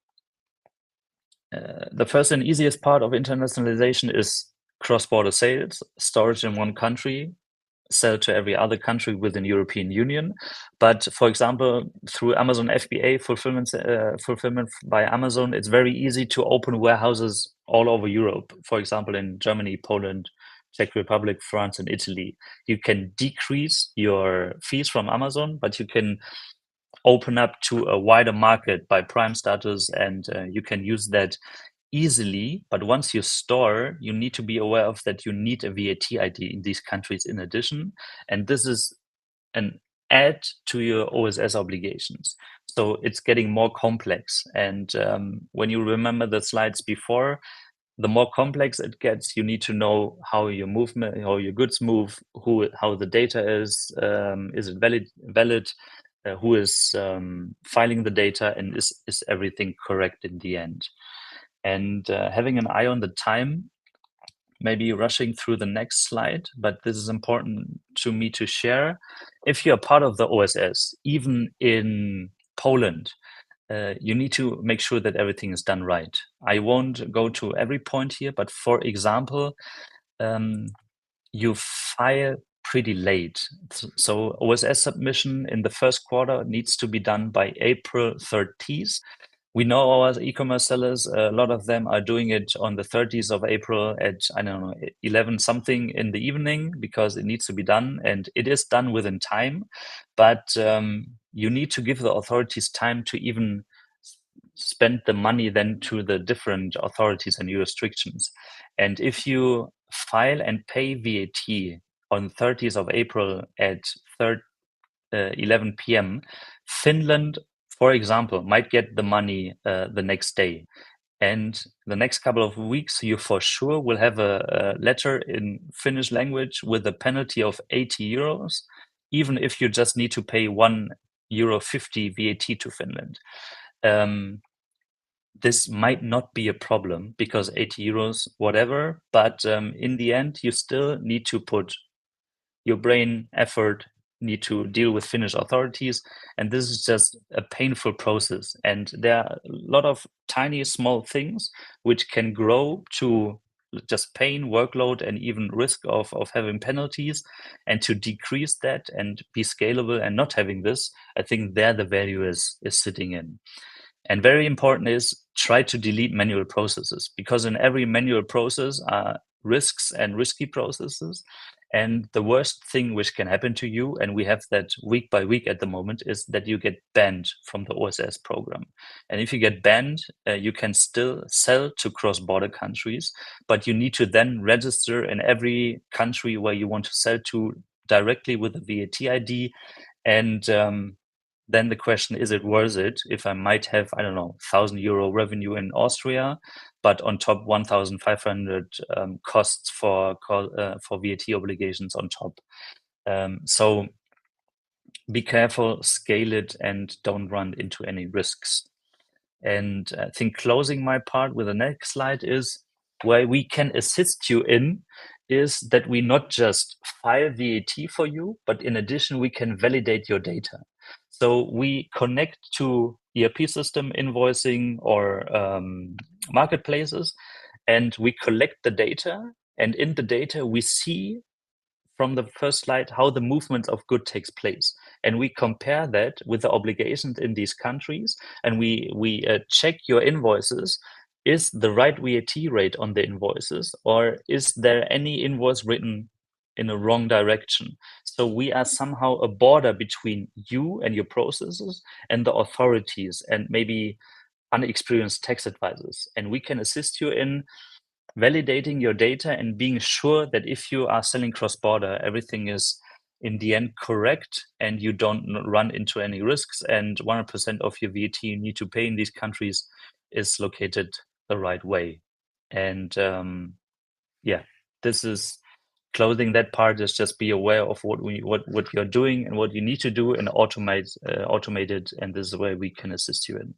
the first and easiest part of internationalization is cross-border sales, storage in one country, sell to every other country within European Union. But for example, through Amazon FBA fulfillment by Amazon, it's very easy to open warehouses all over Europe. For example, in Germany, Poland, Czech Republic, France, and Italy. You can decrease your fees from Amazon, but you can open up to a wider market by Prime status, and you can use that easily. But once you store, you need to be aware of that you need a VAT ID in these countries in addition, and this is an add to your OSS obligations. So it's getting more complex. And when you remember the slides before, the more complex it gets, you need to know how your movement, how your goods move, how the data is it valid, who is filing the data, and is everything correct in the end. And having an eye on the time, maybe rushing through the next slide, but this is important to me to share. If you're part of the OSS, even in Poland, you need to make sure that everything is done right. I won't go to every point here, but for example, you file pretty late. So OSS submission in the first quarter needs to be done by April 30th. We know our e-commerce sellers, a lot of them are doing it on the 30th of April at, I don't know, 11 something in the evening, because it needs to be done, and it is done within time. But you need to give the authorities time to even spend the money then to the different authorities and jurisdictions. And if you file and pay VAT on 30th of April at 11 p.m., Finland, for example, might get the money the next day. And the next couple of weeks, you for sure will have a letter in Finnish language with a penalty of 80 euros, even if you just need to pay €1.50 VAT to Finland. This might not be a problem because 80 euros, whatever, but in the end, you still need to put your brain effort, need to deal with Finnish authorities, and this is just a painful process. And there are a lot of tiny, small things which can grow to just pain, workload, and even risk of having penalties. And to decrease that and be scalable and not having this, I think there the value is sitting in. And very important is try to delete manual processes, because in every manual process are risks and risky processes. And the worst thing which can happen to you, and we have that week by week at the moment, is that you get banned from the OSS program. And if you get banned, you can still sell to cross-border countries, but you need to then register in every country where you want to sell to directly with a VAT ID. And then the question, is it worth it if I might have, I don't know, €1,000 revenue in Austria, but on top 1,500 costs for VAT obligations on top. So be careful, scale it, and don't run into any risks. And I think closing my part with the next slide is where we can assist you in is that we not just file VAT for you, but in addition, we can validate your data. So we connect to ERP system, invoicing, or marketplaces, and we collect the data. And in the data, we see from the first slide how the movement of good takes place. And we compare that with the obligations in these countries, and we check your invoices. Is the right VAT rate on the invoices, or is there any invoice written in a wrong direction? So we are somehow a border between you and your processes and the authorities and maybe unexperienced tax advisors. And we can assist you in validating your data and being sure that if you are selling cross-border, everything is in the end correct and you don't run into any risks, and 100% of your VAT you need to pay in these countries is located the right way. And yeah, this is closing that part. Is just be aware of what you're doing and what you need to do and automate it, and this is where we can assist you in.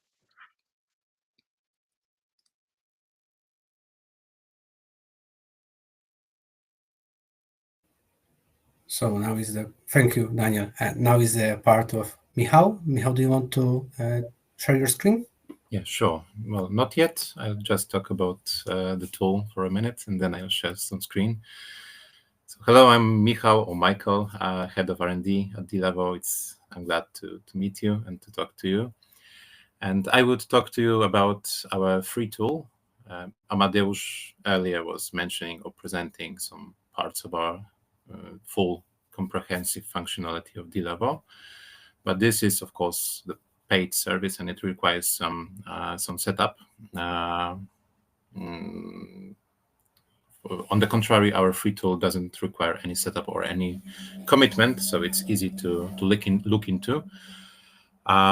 So now is thank you, Daniel. Now is the part of Michał. Michał, do you want to share your screen? Yeah, sure. Well, not yet. I'll just talk about the tool for a minute, and then I'll share some screen. So Hello, I'm Michał or Michael, head of R&D at Dealavo. I'm glad to meet you and to talk to you. And I would talk to you about our free tool. Amadeusz earlier was mentioning or presenting some parts of our full comprehensive functionality of Dealavo. But this is, of course, the paid service, and it requires some setup. On the contrary, our free tool doesn't require any setup or any commitment, so it's easy to look into.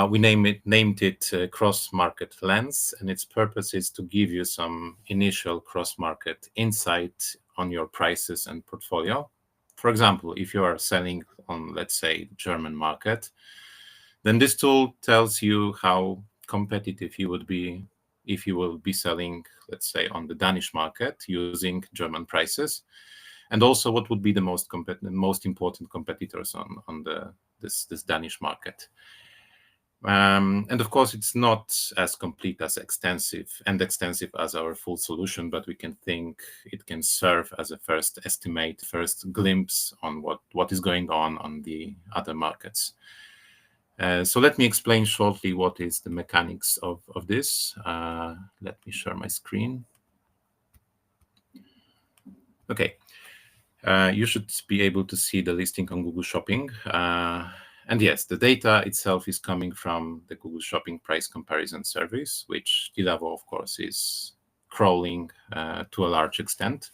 We named it Cross-Market Lens, and its purpose is to give you some initial cross-market insight on your prices and portfolio. For example, if you are selling on, let's say, German market, then this tool tells you how competitive you would be if you will be selling, let's say, on the Danish market using German prices, and also what would be the most important competitors on this Danish market. And of course, it's not as complete as extensive as our full solution, but we can think it can serve as a first estimate, first glimpse on what is going on the other markets. So let me explain shortly what is the mechanics of this. Let me share my screen. Okay, you should be able to see the listing on Google Shopping. And yes, the data itself is coming from the Google Shopping price comparison service, which Dealavo, of course, is crawling to a large extent.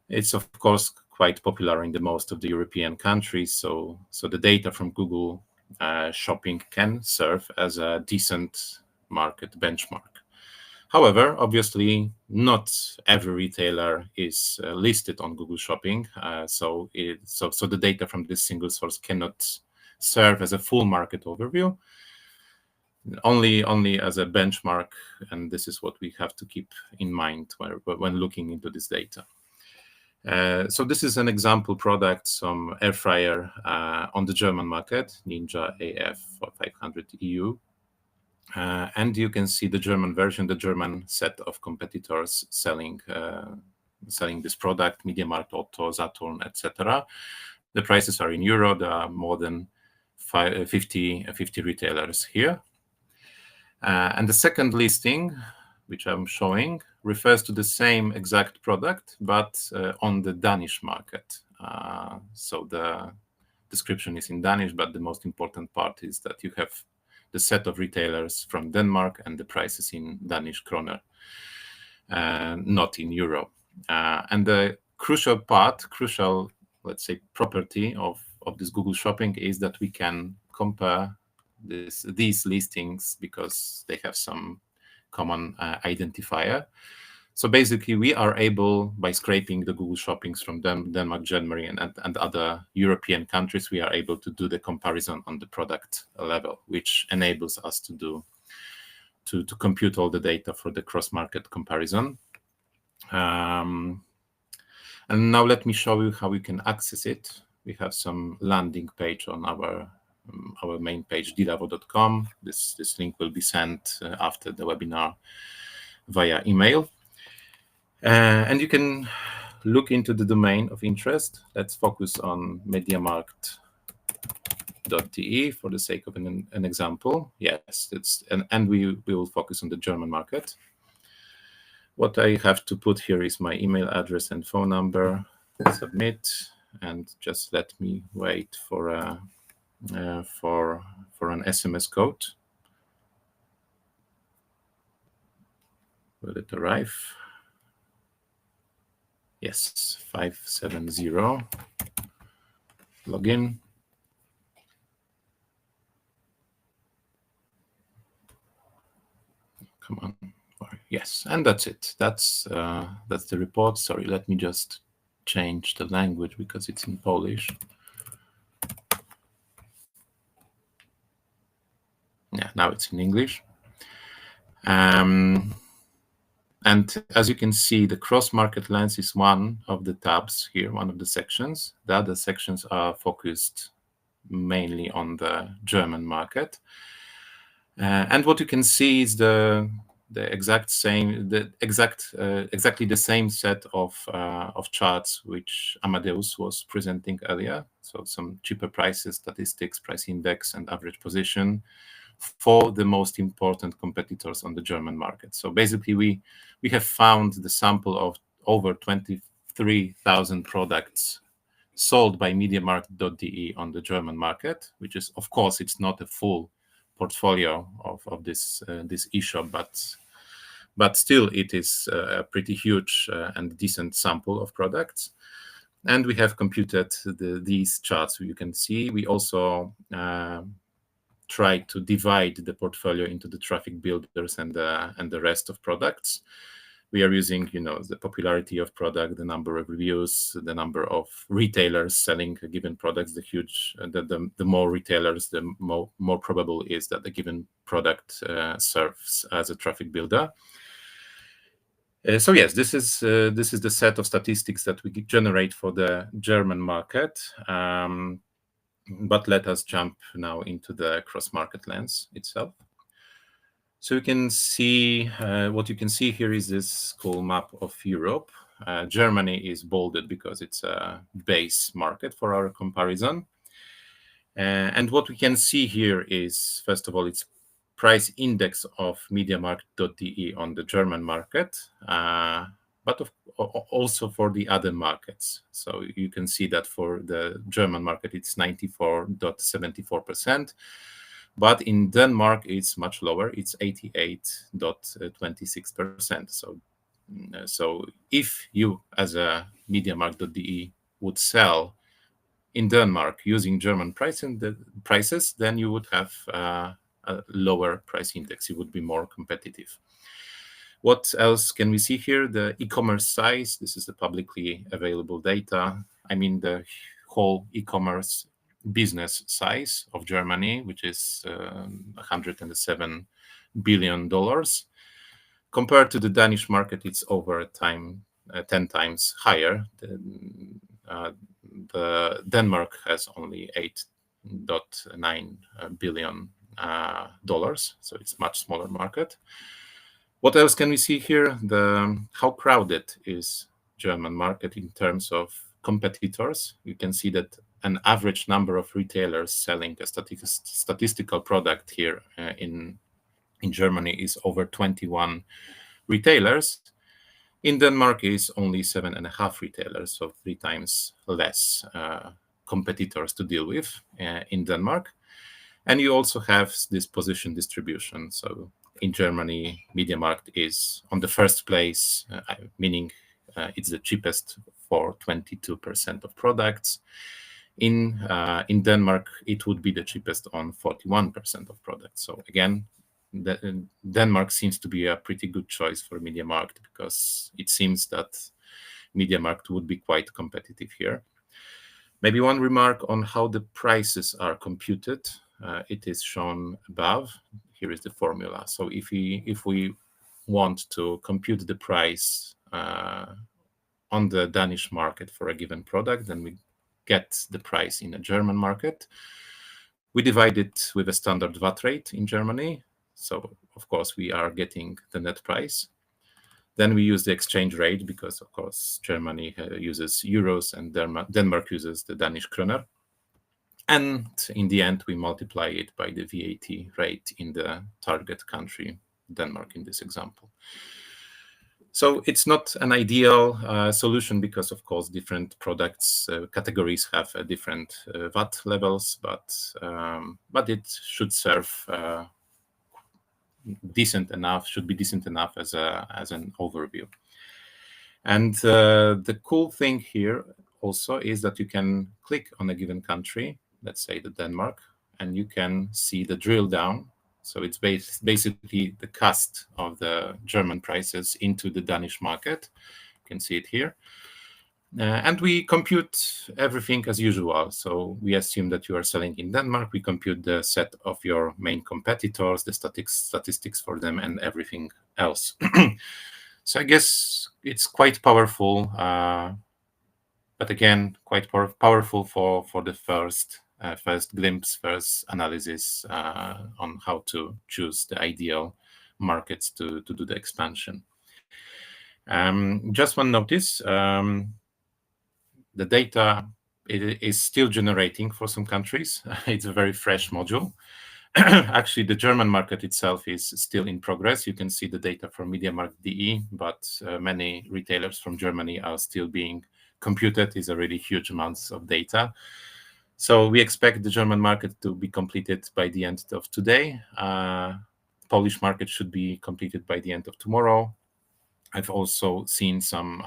It's, of course, quite popular in the most of the European countries. So the data from Google Shopping can serve as a decent market benchmark. However, obviously, not every retailer is listed on Google Shopping, so the data from this single source cannot serve as a full market overview, only as a benchmark, and this is what we have to keep in mind when looking into this data. So this is an example product, some air fryer on the German market, Ninja AF 500 EU. And you can see the German version, the German set of competitors selling this product, MediaMarkt, Otto, Saturn, etc. The prices are in euro. There are more than 50 retailers here. And the second listing, which I'm showing, refers to the same exact product, but on the Danish market. So the description is in Danish, but the most important part is that you have the set of retailers from Denmark and the prices in Danish kroner, not in euro. And the crucial, let's say, property of this Google Shopping is that we can compare these listings because they have some common identifier. So basically, we are able, by scraping the Google Shoppings from Denmark, Germany, and other European countries, we are able to do the comparison on the product level, which enables us to compute all the data for the cross-market comparison. And now let me show you how you can access it. We have some landing page on our main page, dealavo.com. This link will be sent after the webinar via email. And you can look into the domain of interest. Let's focus on mediamarkt.de for the sake of an example. Yes, and we will focus on the German market. What I have to put here is my email address and phone number. Submit, and just let me wait for an SMS code. Will it arrive? Yes, 570. Login. Come on. Yes, and that's it. That's the report. Sorry, let me just change the language because it's in Polish. Yeah, now it's in English. And as you can see, the cross-market lens is one of the tabs here, one of the sections. The other sections are focused mainly on the German market. And what you can see is the exactly the same set of charts which Amadeus was presenting earlier. So some cheaper prices, statistics, price index, and average position for the most important competitors on the German market. So basically, we have found the sample of over 23,000 products sold by MediaMarkt.de on the German market, which is, of course, it's not a full portfolio of this e-shop, but still it is a pretty huge and decent sample of products. And we have computed these charts. So you can see we also try to divide the portfolio into the traffic builders and the rest of products. We are using, the popularity of product, the number of reviews, the number of retailers selling a given products. The more retailers, the more probable is that the given product serves as a traffic builder. So yes, this is the set of statistics that we generate for the German market. But let us jump now into the cross-market lens itself. So you can see, what you can see here is this cool map of Europe. Germany is bolded because it's a base market for our comparison. And what we can see here is, first of all, it's price index of MediaMarkt.de on the German market, but also for the other markets. So you can see that for the German market, it's 94.74%. But in Denmark, it's much lower. It's 88.26%. So if you, as a MediaMarkt.de, would sell in Denmark using German prices, then you would have a lower price index. You would be more competitive. What else can we see here? The e-commerce size. This is the publicly available data. I mean, the whole e-commerce business size of Germany, which is $107 billion. Compared to the Danish market, it's over 10 times higher. The Denmark has only $8.9 billion, so it's a much smaller market. What else can we see here? How crowded is German market in terms of competitors. You can see that an average number of retailers selling a statistical product here in Germany is over 21 retailers. In Denmark is only 7.5 retailers, so 3 times less competitors to deal with in Denmark. And you also have this position distribution. So in Germany, MediaMarkt is on the first place, meaning it's the cheapest for 22% of products. In Denmark, it would be the cheapest on 41% of products. So again, Denmark seems to be a pretty good choice for MediaMarkt because it seems that MediaMarkt would be quite competitive here. Maybe one remark on how the prices are computed. It is shown above. Here is the formula. So if we want to compute the price on the Danish market for a given product, then we get the price in a German market. We divide it with a standard VAT rate in Germany. So, of course, we are getting the net price. Then we use the exchange rate because, of course, Germany uses euros and Denmark uses the Danish kroner. And in the end, we multiply it by the VAT rate in the target country, Denmark in this example. So it's not an ideal solution because, of course, different products categories have different VAT levels, but it should serve should be decent enough as an overview. And the cool thing here also is that you can click on a given country, let's say the Denmark, and you can see the drill down. So it's basically the cast of the German prices into the Danish market. You can see it here. And we compute everything as usual. So we assume that you are selling in Denmark. We compute the set of your main competitors, the statistics for them, and everything else. So I guess it's quite powerful, but again, quite powerful for the first glimpse, first analysis on how to choose the ideal markets to do the expansion. Just one notice, the data is still generating for some countries. It's a very fresh module. Actually, the German market itself is still in progress. You can see the data from MediaMarkt.de, but many retailers from Germany are still being computed. It's a really huge amounts of data. So we expect the German market to be completed by the end of today. Polish market should be completed by the end of tomorrow. I've also seen some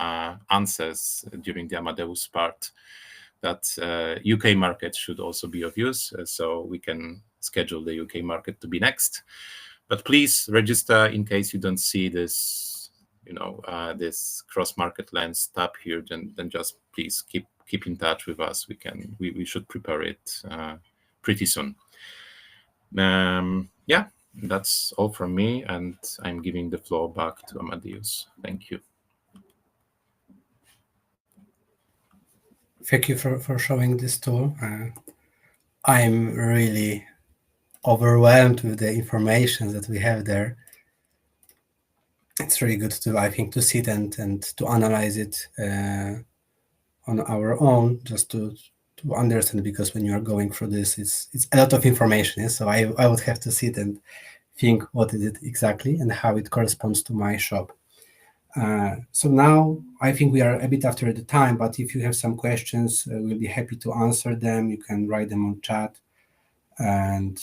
answers during the Amadeus part that UK market should also be of use, so we can schedule the UK market to be next. But please register in case you don't see this, this cross-market lens tab here. Then just please keep in touch with us. We should prepare it pretty soon. Yeah, that's all from me, and I'm giving the floor back to Amadeus. Thank you. Thank you for showing this tool. I'm really overwhelmed with the information that we have there. It's really good to, I think, to sit and to analyze it on our own, just to understand, because when you are going through this, it's a lot of information. So I would have to sit and think what is it exactly and how it corresponds to my shop. So now I think we are a bit after the time, but if you have some questions, we'll be happy to answer them. You can write them on chat, and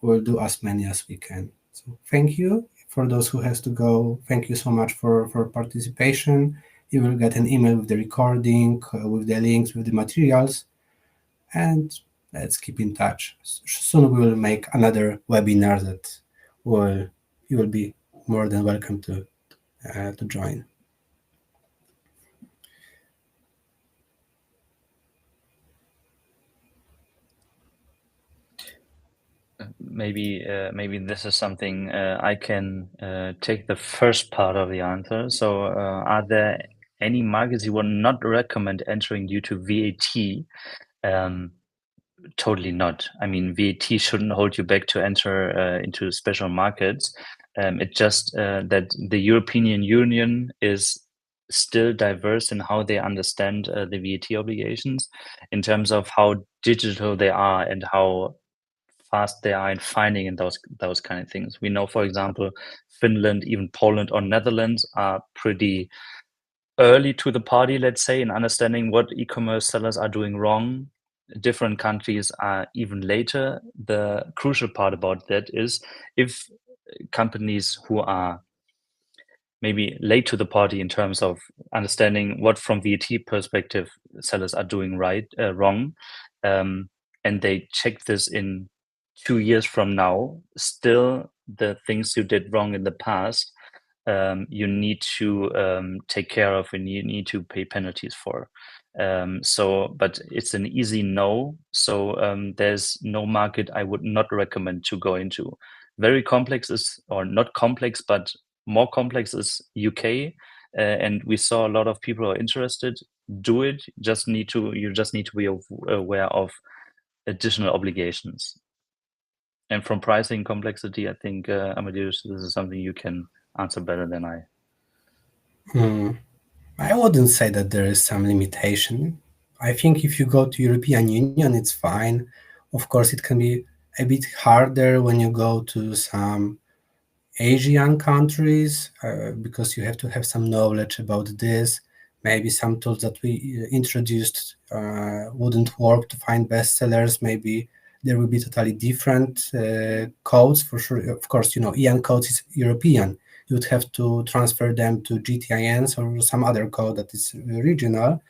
we'll do as many as we can. So thank you. For those who has to go, thank you so much for participation. You will get an email with the recording, with the links, with the materials, and let's keep in touch. Soon we will make another webinar that you will be more than welcome to join. Maybe this is something I can take the first part of the answer. So are there any markets you would not recommend entering due to VAT? Totally not. I mean, VAT shouldn't hold you back to enter into special markets. It's just that the European Union is still diverse in how they understand the VAT obligations, in terms of how digital they are and how fast they are in finding in those kind of things. We know, for example, Finland, even Poland or Netherlands are pretty early to the party, let's say, in understanding what e-commerce sellers are doing wrong. Different countries are even later. The crucial part about that is if companies who are maybe late to the party in terms of understanding what from VAT perspective sellers are doing wrong, and they check this in 2 years from now, still the things you did wrong in the past, you need to take care of and you need to pay penalties for. But it's an easy no. So there's no market I would not recommend to go into. Very complex is, or not complex, but more complex is UK. And we saw a lot of people are interested. Do it. You just need to be aware of additional obligations. And from pricing complexity, I think, Amadeus, this is something you can answer better than I. I wouldn't say that there is some limitation. I think if you go to European Union, it's fine. Of course, it can be a bit harder when you go to some Asian countries, because you have to have some knowledge about this. Maybe some tools that we introduced wouldn't work to find bestsellers. Maybe there will be totally different codes for sure. Of course, EN codes is European. You would have to transfer them to GTINs or some other code that is regional.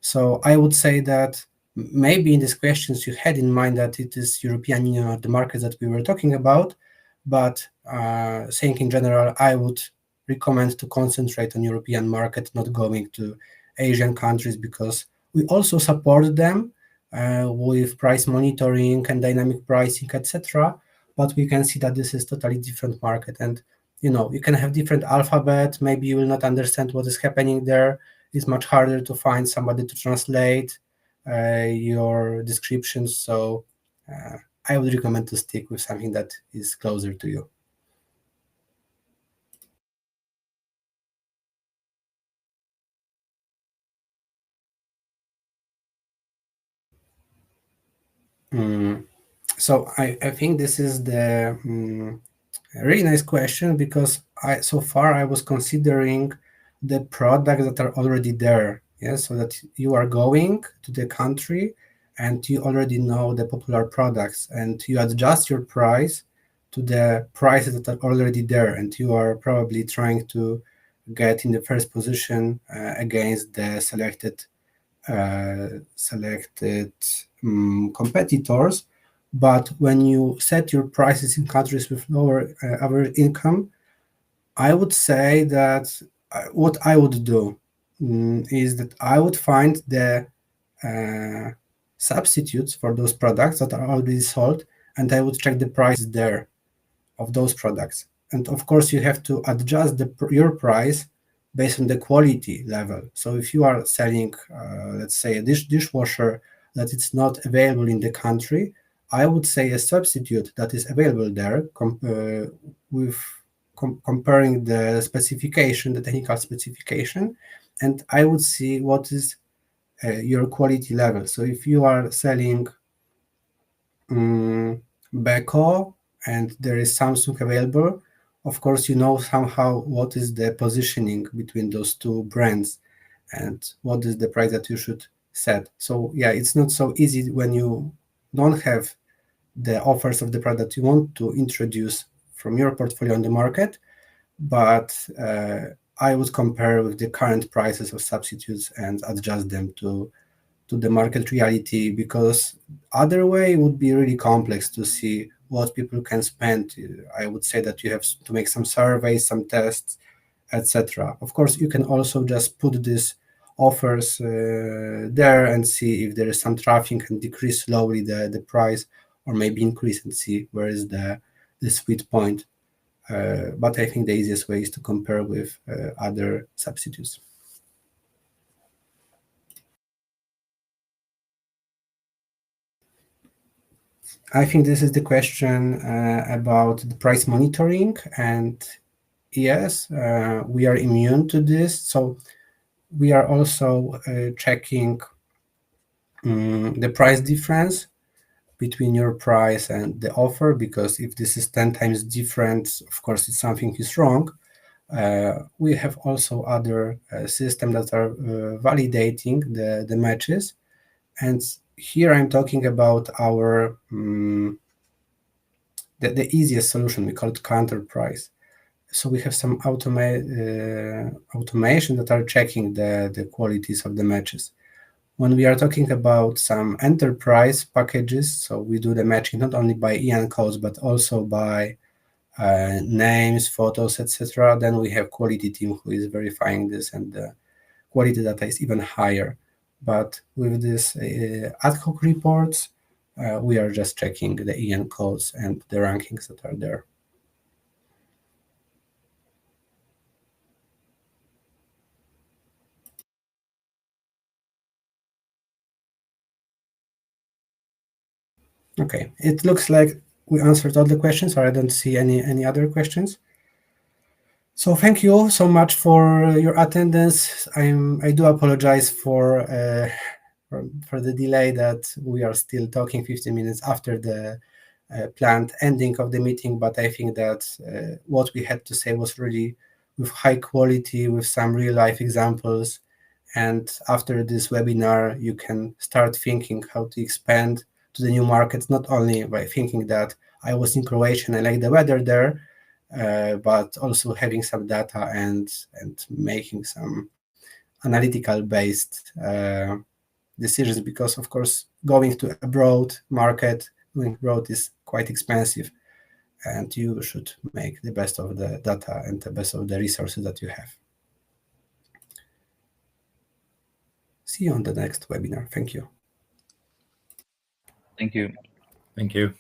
So I would say that maybe in these questions you had in mind that it is European Union or the markets that we were talking about, but saying in general, I would recommend to concentrate on European market, not going to Asian countries, because we also support them with price monitoring and dynamic pricing, etc. But we can see that this is totally different market, and you can have different alphabet. Maybe you will not understand what is happening there. It's much harder to find somebody to translate your descriptions. So I would recommend to stick with something that is closer to you. So I think this is the a really nice question, because so far I was considering the products that are already there. Yeah, so that you are going to the country and you already know the popular products, and you adjust your price to the prices that are already there, and you are probably trying to get in the first position against the selected competitors. But when you set your prices in countries with lower average income, I would say that what I would do is that I would find the substitutes for those products that are already sold, and I would check the price there of those products. And of course, you have to adjust your price based on the quality level. So if you are selling, let's say, a dishwasher that it's not available in the country, I would say a substitute that is available there comparing the specification, the technical specification, and I would see what is your quality level. So if you are selling Beko and there is Samsung available, of course you know somehow what is the positioning between those two brands and what is the price that you should set. So yeah, it's not so easy when you don't have the offers of the product you want to introduce from your portfolio on the market, but I would compare with the current prices of substitutes and adjust them to the market reality, because other way would be really complex to see what people can spend. I would say that you have to make some surveys, some tests, etc. Of course, you can also just put these offers there and see if there is some traffic and decrease slowly the price, or maybe increase and see where is the sweet point. But I think the easiest way is to compare with other substitutes. I think this is the question about the price monitoring, and yes, we are immune to this. So we are also checking the price difference between your price and the offer, because if this is 10 times different, of course, it's something is wrong. We have also other systems that are validating the matches. And here I'm talking about our the easiest solution. We call it counter price. So we have some automation that are checking the qualities of the matches. When we are talking about some enterprise packages, so we do the matching not only by EN codes but also by names, photos, etc. Then we have quality team who is verifying this, and the quality data is even higher. But with this ad hoc reports, we are just checking the EN codes and the rankings that are there. Okay, it looks like we answered all the questions, or I don't see any other questions. So thank you so much for your attendance. I do apologize for the delay, that we are still talking 15 minutes after the planned ending of the meeting, but I think that what we had to say was really with high quality, with some real life examples. And after this webinar, you can start thinking how to expand to the new markets, not only by thinking that I was in Croatia and I like the weather there, but also having some data and making some analytical based decisions, because of course going to abroad market, going abroad is quite expensive, and you should make the best of the data and the best of the resources that you have. See you on the next webinar. Thank you. Thank you. Thank you.